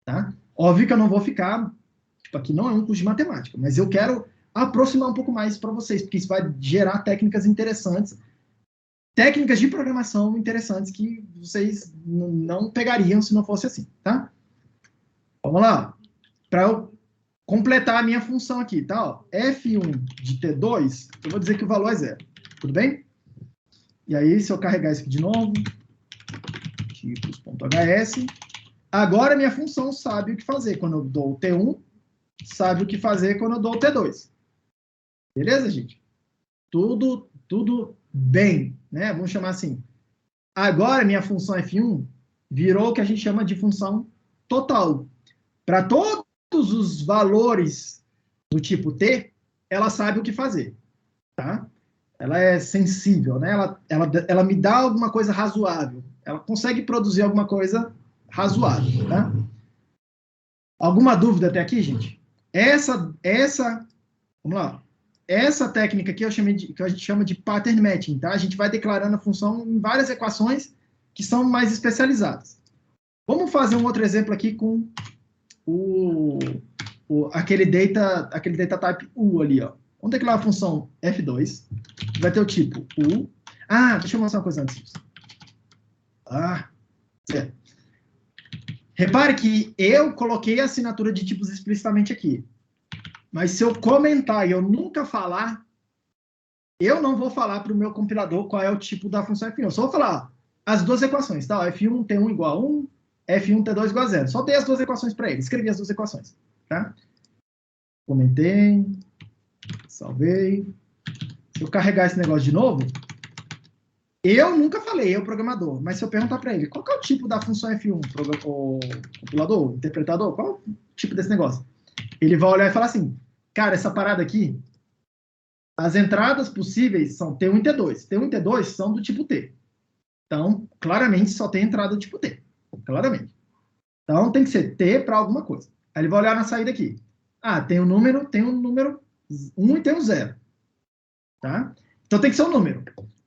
tá? Óbvio que eu não vou ficar... Tipo, aqui não é um curso de matemática, mas eu quero aproximar um pouco mais para vocês, porque isso vai gerar técnicas interessantes, técnicas de programação interessantes que vocês não pegariam se não fosse assim, tá? Vamos lá. Para eu completar a minha função aqui, tá? Ó, F1 de T2, eu vou dizer que o valor é 0. Tudo bem? E aí, se eu carregar isso aqui de novo, tipos.hs, agora minha função sabe o que fazer. Quando eu dou o T1, sabe o que fazer quando eu dou o T2. Beleza, gente? Tudo bem, né? Vamos chamar assim. Agora, minha função F1 virou o que a gente chama de função total. Para todos os valores do tipo T, ela sabe o que fazer, tá? Ela é sensível, né? Ela me dá alguma coisa razoável. Ela consegue produzir alguma coisa razoável, tá? Alguma dúvida até aqui, gente? Vamos lá. Essa técnica aqui que a gente chama de pattern matching, tá? A gente vai declarando a função em várias equações que são mais especializadas. Vamos fazer um outro exemplo aqui com aquele data type U ali, ó. Vamos declarar a função F2, que vai ter o tipo U. Ah, deixa eu mostrar uma coisa antes disso. Certo. Repare que eu coloquei a assinatura de tipos explicitamente aqui. Mas se eu comentar e eu nunca falar, eu não vou falar para o meu compilador qual é o tipo da função F1. Eu só vou falar as duas equações, tá? F1 T1 igual a 1, F1 T2 igual a 0. Só dei as duas equações para ele. Escrevi as duas equações, tá? Comentei, salvei. Se eu carregar esse negócio de novo, eu nunca falei, eu programador, mas se eu perguntar para ele, qual que é o tipo da função F1, o compilador, interpretador, qual é o tipo desse negócio? Ele vai olhar e falar assim, cara, essa parada aqui As entradas possíveis são T1 e T2. T1 e T2 são do tipo T. Então, claramente, só tem entrada do tipo T. Claramente. Então, tem que ser T para alguma coisa. Aí ele vai olhar na saída aqui. Tem um número 1 e tem um 0. Tá? Então, tem que ser um número,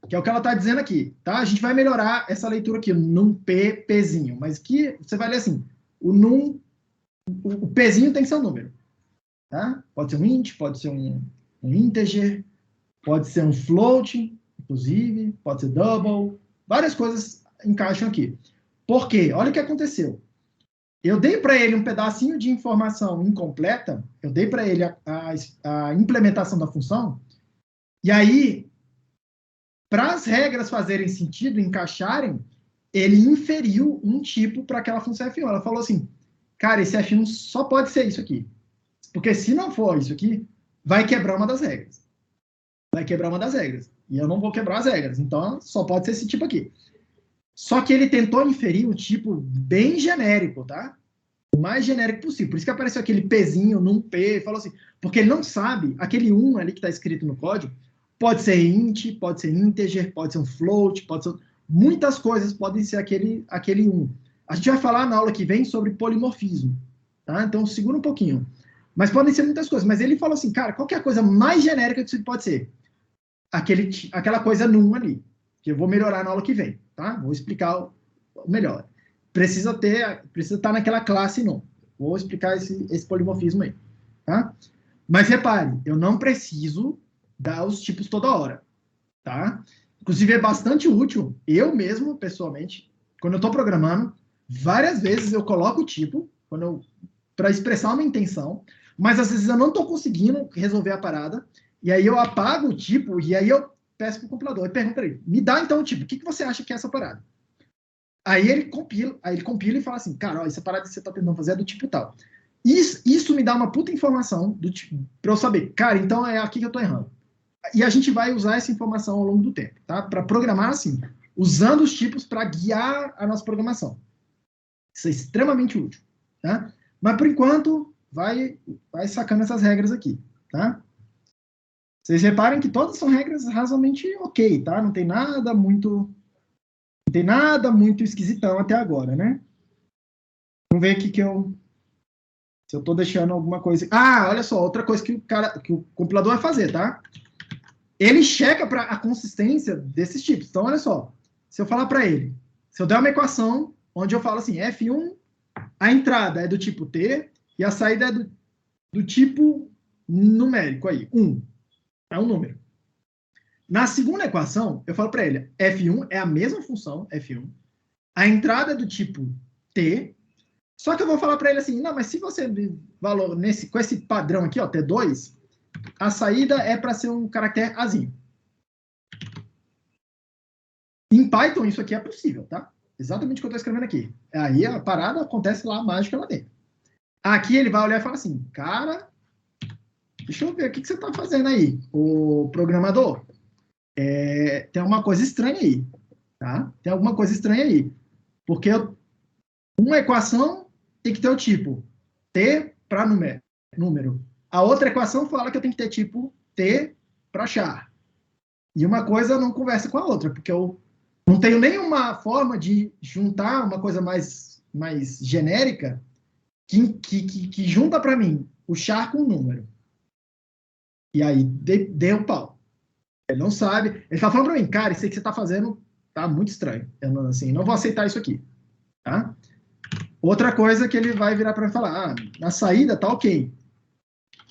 que é o que ela está dizendo aqui. Tá? A gente vai melhorar essa leitura aqui, num P, Pzinho. Mas que você vai ler assim, o Pzinho tem que ser um número. Tá? Pode ser um int, pode ser um integer, pode ser um float, inclusive, pode ser double, várias coisas encaixam aqui. Por quê? Olha o que aconteceu. Eu dei para ele um pedacinho de informação incompleta, eu dei para ele a implementação da função, e aí, para as regras fazerem sentido, encaixarem, ele inferiu um tipo para aquela função F1. Ela falou assim, cara, esse F1 só pode ser isso aqui. Porque se não for isso aqui, vai quebrar uma das regras. Vai quebrar uma das regras. E eu não vou quebrar as regras. Então, só pode ser esse tipo aqui. Só que ele tentou inferir um tipo bem genérico, tá? O mais genérico possível. Por isso que apareceu aquele Pzinho num P. Falou assim, porque ele não sabe, aquele 1 ali que está escrito no código, pode ser int, pode ser integer, pode ser um float, pode ser... Muitas coisas podem ser aquele 1. A gente vai falar na aula que vem sobre polimorfismo. Tá? Então, segura um pouquinho. Mas podem ser muitas coisas. Mas ele falou assim, cara, qual que é a coisa mais genérica que isso pode ser? Aquela coisa num ali, que eu vou melhorar na aula que vem, tá? Vou explicar o melhor. Precisa estar naquela classe num. Vou explicar esse polimorfismo aí, tá? Mas repare, eu não preciso dar os tipos toda hora, tá? Inclusive é bastante útil, eu mesmo, pessoalmente, quando eu estou programando, várias vezes eu coloco o tipo, para expressar uma intenção, mas às vezes eu não estou conseguindo resolver a parada, e aí eu apago o tipo, e aí eu peço para o compilador, e pergunto para ele, me dá então o tipo, o que você acha que é essa parada? Aí ele compila e fala assim, cara, ó, essa parada que você está tentando fazer é do tipo tal. Isso me dá uma puta informação tipo, para eu saber, cara, então é aqui que eu estou errando. E a gente vai usar essa informação ao longo do tempo, tá? Para programar assim, usando os tipos para guiar a nossa programação. Isso é extremamente útil, tá? Mas por enquanto, vai sacando essas regras aqui, tá? Vocês reparem que todas são regras razoavelmente ok, tá? Não tem nada muito esquisitão até agora, né? Vamos ver aqui se eu estou deixando alguma coisa. Olha só, outra coisa que o compilador vai fazer, tá? Ele checa para a consistência desses tipos. Então, olha só, se eu falar para ele, se eu der uma equação onde eu falo assim, F1, a entrada é do tipo T e a saída é do tipo numérico aí, 1. É um número. Na segunda equação, eu falo para ele, F1 é a mesma função, F1, a entrada é do tipo T, só que eu vou falar para ele assim, não, mas se você valor com esse padrão aqui, ó, T2, a saída é para ser um caractere Azinho. Em Python, isso aqui é possível, tá? Exatamente o que eu estou escrevendo aqui. Aí a parada acontece lá, a mágica lá dentro. Aqui ele vai olhar e falar assim, cara, deixa eu ver, o que você está fazendo aí, o programador? Tem alguma coisa estranha aí, tá? Tem alguma coisa estranha aí. Porque uma equação tem que ter o tipo T para número. A outra equação fala que eu tenho que ter tipo T para char. E uma coisa não conversa com a outra, porque eu não tenho nenhuma forma de juntar uma coisa mais genérica que junta para mim o char com o número. E aí deu pau. Ele não sabe. Ele tá falando para mim, cara, isso aí que você tá fazendo tá muito estranho. Eu não vou aceitar isso aqui. Tá? Outra coisa que ele vai virar para mim e falar, na saída tá ok.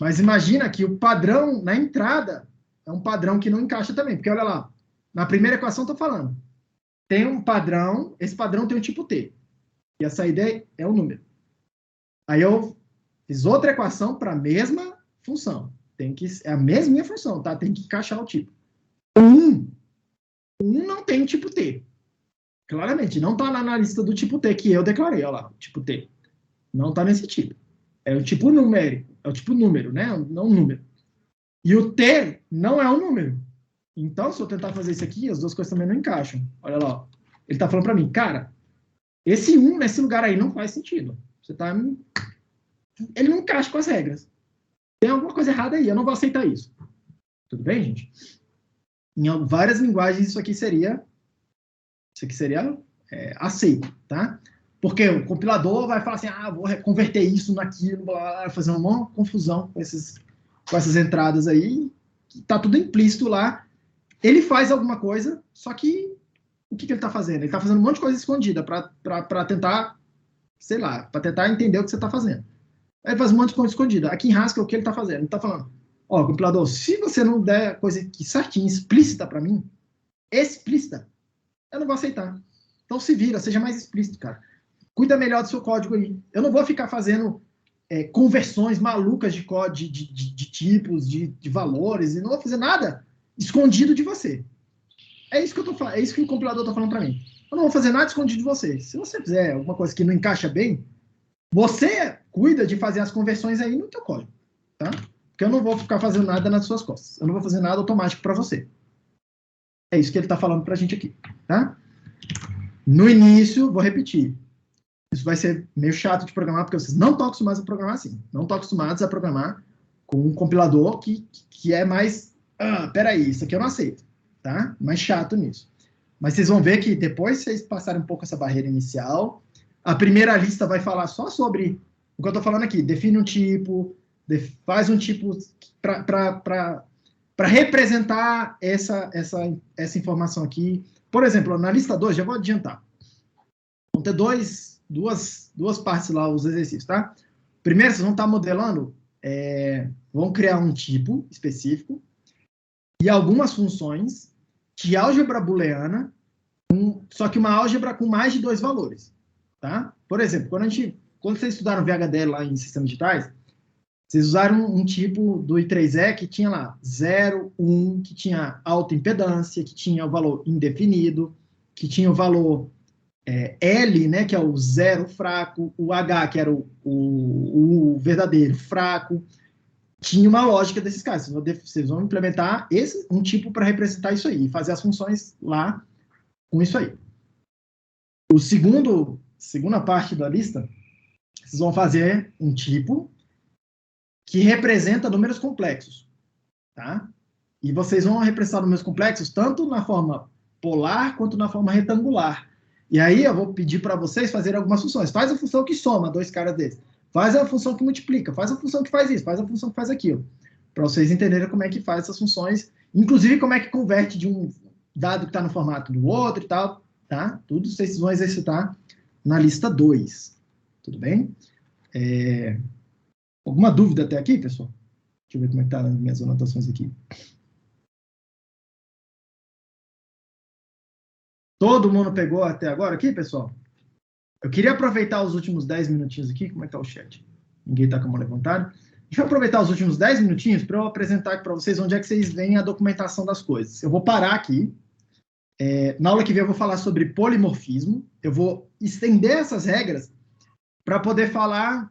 Mas imagina que o padrão na entrada é um padrão que não encaixa também. Porque olha lá, na primeira equação eu tô falando. Tem um padrão, esse padrão tem o tipo T. E a saída é um número. Aí eu fiz outra equação para a mesma função. É a mesma função, tá? Tem que encaixar o tipo. 1 não tem tipo T. Claramente, não está na lista do tipo T que eu declarei, olha lá, tipo T. Não está nesse tipo. É o tipo numérico, é o tipo número, né? Não número. E o T não é um número. Então, se eu tentar fazer isso aqui, as duas coisas também não encaixam. Olha lá, ele está falando para mim, cara, esse 1 nesse lugar aí não faz sentido. Ele não encaixa com as regras. Tem alguma coisa errada aí, eu não vou aceitar isso. Tudo bem, gente? Em várias linguagens isso aqui seria aceito, tá? Porque o compilador vai falar assim, vou converter isso naquilo, vai fazer uma confusão com essas entradas aí, tá tudo implícito lá. Ele faz alguma coisa, só que o que ele está fazendo? Ele está fazendo um monte de coisa escondida para tentar, sei lá, para tentar entender o que você está fazendo. Aí ele faz um monte de coisa escondida. Aqui em Haskell, o que ele está fazendo? Ele está falando, compilador, se você não der coisa aqui certinha, explícita para mim, explícita, eu não vou aceitar. Então se vira, seja mais explícito, cara. Cuida melhor do seu código aí. Eu não vou ficar fazendo conversões malucas de código, de tipos, de valores, e não vou fazer nada escondido de você. É isso que o compilador está falando para mim. Eu não vou fazer nada escondido de você. Se você fizer alguma coisa que não encaixa bem, você cuida de fazer as conversões aí no teu código, tá? Porque eu não vou ficar fazendo nada nas suas costas. Eu não vou fazer nada automático para você. É isso que ele está falando para a gente aqui, tá? No início, vou repetir. Isso vai ser meio chato de programar, porque vocês não estão acostumados a programar assim. Não estão acostumados a programar com um compilador que é mais... peraí, isso aqui eu não aceito, tá? Mais chato nisso. Mas vocês vão ver que depois vocês passarem um pouco essa barreira inicial, a primeira lista vai falar só sobre o que eu estou falando aqui. Define um tipo, faz um tipo para representar essa informação aqui. Por exemplo, na lista 2, já vou adiantar. Vão ter duas partes lá, os exercícios, tá? Primeiro, vocês vão estar modelando, vão criar um tipo específico e algumas funções de álgebra booleana, só que uma álgebra com mais de 2 valores, tá? Por exemplo, quando vocês estudaram VHDL lá em sistemas digitais, vocês usaram um tipo do I3E que tinha lá 0, 1, que tinha autoimpedância, que tinha o valor indefinido, que tinha o valor L, né, que é o zero fraco, o H, que era o verdadeiro fraco. Tinha uma lógica desses casos. Vocês vão implementar um tipo para representar isso aí, e fazer as funções lá com isso aí. Segunda parte da lista, vocês vão fazer um tipo que representa números complexos, tá? E vocês vão representar números complexos tanto na forma polar quanto na forma retangular. E aí eu vou pedir para vocês fazerem algumas funções. Faz a função que soma 2 caras desses. Faz a função que multiplica. Faz a função que faz isso. Faz a função que faz aquilo. Para vocês entenderem como é que faz essas funções. Inclusive, como é que converte de um dado que está no formato do outro e tal. Tá? Tudo vocês vão exercitar na lista 2. Tudo bem? Alguma dúvida até aqui, pessoal? Deixa eu ver como é que tá as minhas anotações aqui. Todo mundo pegou até agora aqui, pessoal? Eu queria aproveitar os últimos 10 minutinhos aqui. Como é que tá o chat? Ninguém tá com a mão levantada. Deixa eu aproveitar os últimos 10 minutinhos para eu apresentar aqui para vocês onde é que vocês veem a documentação das coisas. Eu vou parar aqui. Na aula que vem eu vou falar sobre polimorfismo. Eu vou estender essas regras para poder falar,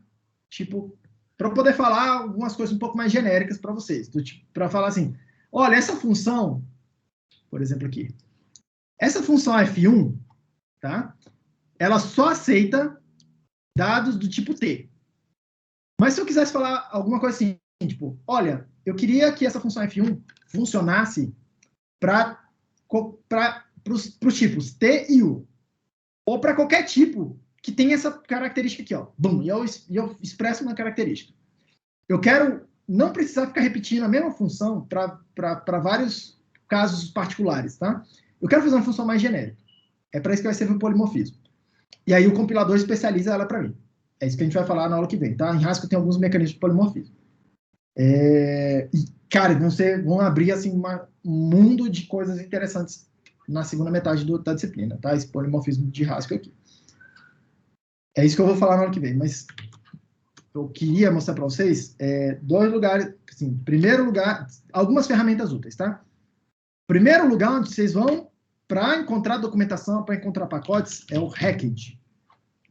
algumas coisas um pouco mais genéricas para vocês. Para falar assim, olha, essa função, por exemplo aqui, essa função F1, tá? Ela só aceita dados do tipo T. Mas se eu quisesse falar alguma coisa assim, tipo, olha, eu queria que essa função F1 funcionasse para os tipos T e U. Ou para qualquer tipo que tem essa característica aqui, ó. Bum, e eu expresso uma característica. Eu quero não precisar ficar repetindo a mesma função para vários casos particulares, tá? Eu quero fazer uma função mais genérica. É para isso que vai servir o polimorfismo. E aí o compilador especializa ela para mim. É isso que a gente vai falar na aula que vem, tá? Em Haskell tem alguns mecanismos de polimorfismo. E, cara, vão abrir assim, um mundo de coisas interessantes na segunda metade da disciplina, tá? Esse polimorfismo de Haskell aqui. É isso que eu vou falar na aula que vem, mas eu queria mostrar para vocês 2 lugares, assim, primeiro lugar, algumas ferramentas úteis, tá? Primeiro lugar onde vocês vão para encontrar documentação, para encontrar pacotes, é o Hacked.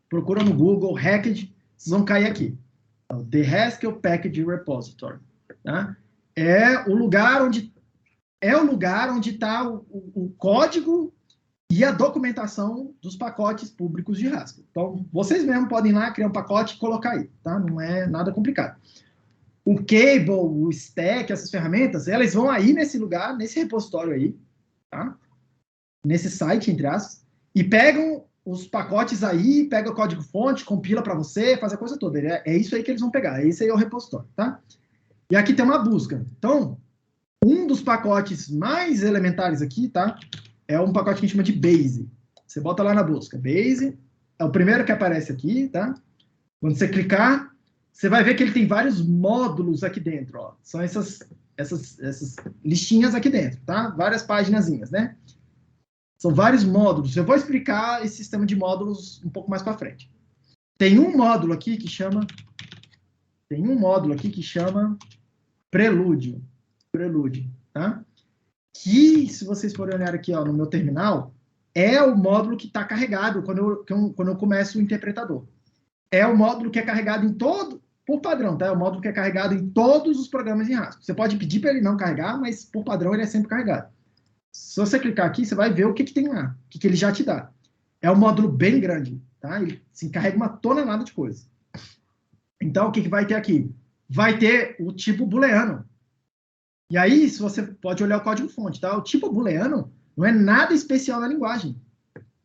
Procura no Google Hacked, vocês vão cair aqui. The Haskell Package Repository. Tá? É o lugar onde está o código e a documentação dos pacotes públicos de Haskell. Então, vocês mesmos podem ir lá, criar um pacote e colocar aí. Tá? Não é nada complicado. O Cable, o Stack, essas ferramentas, elas vão aí nesse lugar, nesse repositório aí, tá? Nesse site, entre aspas, e pegam os pacotes aí, pega o código-fonte, compila para você, faz a coisa toda. É isso aí que eles vão pegar, esse aí é o repositório, tá? E aqui tem uma busca. Então, um dos pacotes mais elementares aqui, tá? É um pacote que a gente chama de Base. Você bota lá na busca. Base é o primeiro que aparece aqui, tá? Quando você clicar, você vai ver que ele tem vários módulos aqui dentro, ó. São essas listinhas aqui dentro, tá? Várias paginazinhas, né? São vários módulos. Eu vou explicar esse sistema de módulos um pouco mais para frente. Tem um módulo aqui que chama Prelúdio. Prelúdio, tá? Que, se vocês forem olhar aqui, ó, no meu terminal, é o módulo que está carregado quando eu começo o interpretador. É o módulo que é carregado em todo, por padrão, tá? É o módulo que é carregado em todos os programas em Haskell. Você pode pedir para ele não carregar, mas por padrão ele é sempre carregado. Se você clicar aqui, você vai ver o que tem lá, o que ele já te dá. É um módulo bem grande, tá? Ele se carrega uma tonelada de coisa. Então, o que vai ter aqui? Vai ter o tipo booleano. E aí, se você pode olhar o código-fonte, tá? O tipo booleano não é nada especial na linguagem.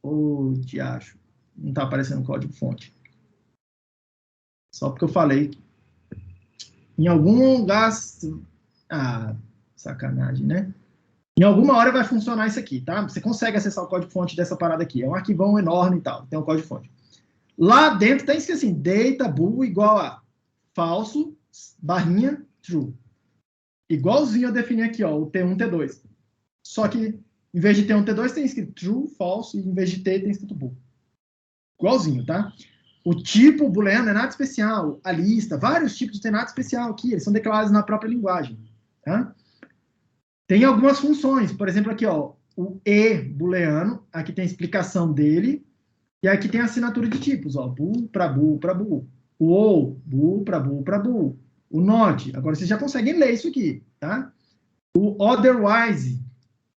Ô, diacho, não está aparecendo o código-fonte. Só porque eu falei. Em algum lugar... Ah, sacanagem, né? Em alguma hora vai funcionar isso aqui, tá? Você consegue acessar o código-fonte dessa parada aqui. É um arquivão enorme e tal. Tem um código-fonte. Lá dentro tem isso assim, data bool igual a falso, barrinha, true. Igualzinho eu defini aqui, ó, o T1, T2. Só que, em vez de T1, T2, tem escrito true, falso, e em vez de T, tem escrito bool. Igualzinho, tá? O tipo booleano não é nada especial. A lista, vários tipos não tem nada especial aqui. Eles são declarados na própria linguagem, tá? Tem algumas funções. Por exemplo, aqui, ó, o E booleano. Aqui tem a explicação dele. E aqui tem a assinatura de tipos, ó. Bool para bool para bool. O ou, bool para bool para bool. O not, agora vocês já conseguem ler isso aqui, tá? O otherwise,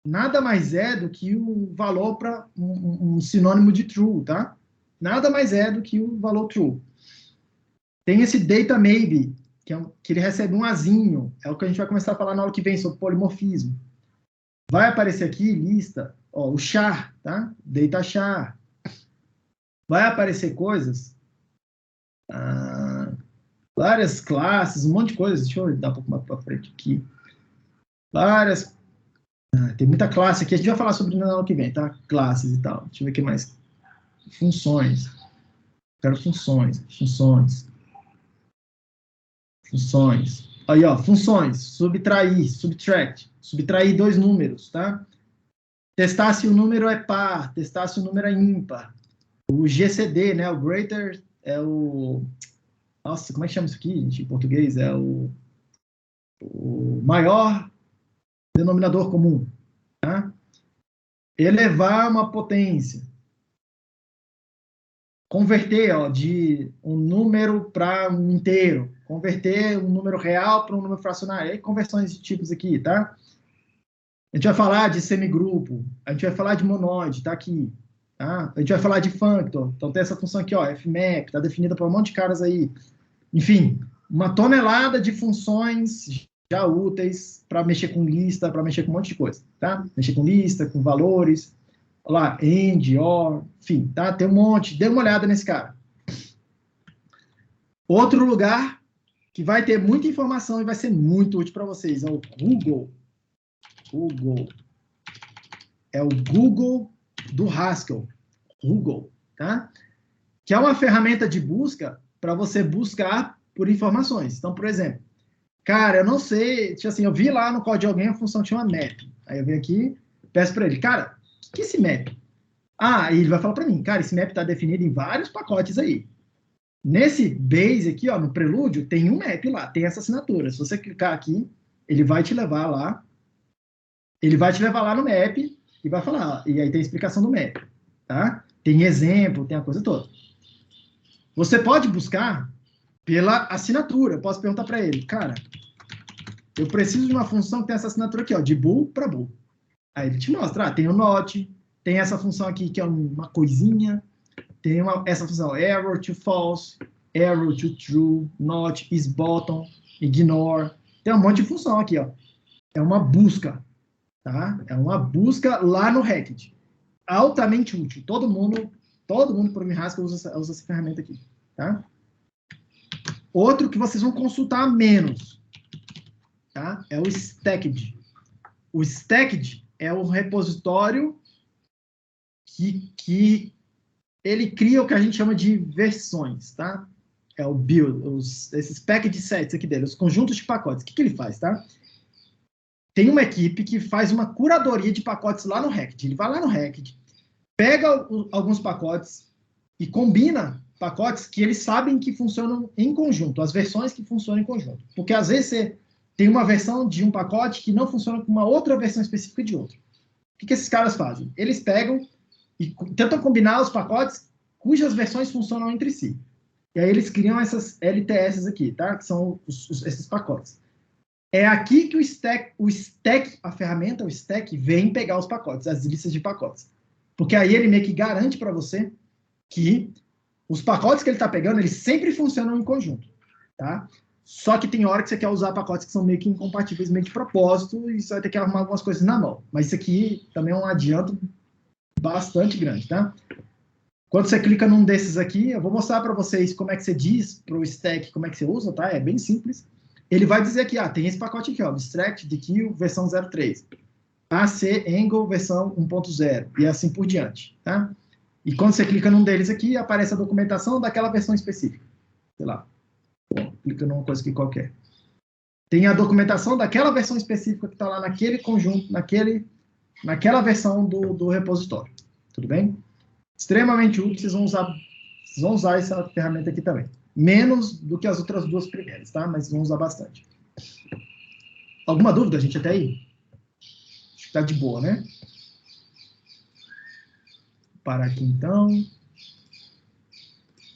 nada mais é do que o valor para um sinônimo de true, tá? Nada mais é do que o valor true. Tem esse data maybe, que ele recebe um azinho, é o que a gente vai começar a falar na aula que vem sobre polimorfismo. Vai aparecer aqui, lista, ó, o char, tá? Data char. Vai aparecer coisas, várias classes, um monte de coisas. Deixa eu dar um pouco mais para frente aqui. Várias. Tem muita classe aqui. A gente vai falar sobre na aula que vem, tá? Classes e tal. Deixa eu ver o que mais. Funções. Quero funções. Aí, ó, funções. Subtrair, subtract. Subtrair 2 números, tá? Testar se o número é par, testar se o número é ímpar. O GCD, né? O greater é o... Nossa, como é que chama isso aqui, gente, em português? É o maior denominador comum, tá? Elevar uma potência. Converter, ó, de um número para um inteiro. Converter um número real para um número fracionário. Aí, conversões de tipos aqui, tá? A gente vai falar de semigrupo. A gente vai falar de monoide, tá aqui. Tá? A gente vai falar de functor. Então, tem essa função aqui, ó, fmap, tá definida por um monte de caras aí. Enfim, uma tonelada de funções já úteis para mexer com lista, para mexer com um monte de coisa, tá? Mexer com lista, com valores, lá, end, or, enfim, tá? Tem um monte, dê uma olhada nesse cara. Outro lugar que vai ter muita informação e vai ser muito útil para vocês é o Google. Google. É o Google do Haskell. Google, tá? Que é uma ferramenta de busca para você buscar por informações. Então, por exemplo, cara, eu não sei, tipo assim, eu vi lá no código de alguém a função que chama map. Aí eu venho aqui, peço para ele, cara, o que é esse map? Ah, e ele vai falar para mim, cara, esse map está definido em vários pacotes aí. Nesse base aqui, ó, no prelúdio, tem um map lá, tem essa assinatura. Se você clicar aqui, ele vai te levar lá. Ele vai te levar lá no map e vai falar, e aí tem a explicação do map, tá? Tem exemplo, tem a coisa toda. Você pode buscar pela assinatura. Eu posso perguntar para ele, cara, eu preciso de uma função que tem essa assinatura aqui, ó, de bool para bool. Aí ele te mostra, tem o not, tem essa função aqui que é uma coisinha, tem essa função error to false, error to true, not is bottom. ignore. Tem um monte de função aqui, ó. É uma busca, tá? É uma busca lá no Hackett. Altamente útil. Todo mundo por me rasca usa essa ferramenta aqui, tá? Outro que vocês vão consultar menos, tá? É o Stacked. O Stacked é o repositório que ele cria o que a gente chama de versões, tá? É o build, esses package sets aqui dele, os conjuntos de pacotes. O que ele faz, tá? Tem uma equipe que faz uma curadoria de pacotes lá no Hackett. Ele vai lá no Hackett, pega alguns pacotes e combina pacotes que eles sabem que funcionam em conjunto, as versões que funcionam em conjunto. Porque às vezes você tem uma versão de um pacote que não funciona com uma outra versão específica de outro. O que esses caras fazem? Eles pegam e tentam combinar os pacotes cujas versões funcionam entre si. E aí eles criam essas LTS aqui, tá? Que são esses pacotes. É aqui que o stack, a ferramenta, o stack, vem pegar os pacotes, as listas de pacotes. Porque aí ele meio que garante para você que os pacotes que ele está pegando, eles sempre funcionam em conjunto, tá? Só que tem hora que você quer usar pacotes que são meio que incompatíveis, meio de propósito, e você vai ter que arrumar algumas coisas na mão. Mas isso aqui também é um adianto bastante grande, tá? Quando você clica num desses aqui, eu vou mostrar para vocês como é que você diz para o stack, como é que você usa, tá? É bem simples. Ele vai dizer aqui, tem esse pacote aqui, ó, Abstract, DQ, versão 03. AC, Angle, versão 1.0, e assim por diante, tá? E quando você clica num deles aqui, aparece a documentação daquela versão específica. Sei lá. Bom, clica numa coisa aqui qualquer. Tem a documentação daquela versão específica que está lá naquele conjunto, naquela versão do repositório. Tudo bem? Extremamente útil, vocês vão usar essa ferramenta aqui também. Menos do que as outras duas primeiras, tá? Mas vão usar bastante. Alguma dúvida, gente, até aí? Acho que tá de boa, né? Vou parar aqui, então.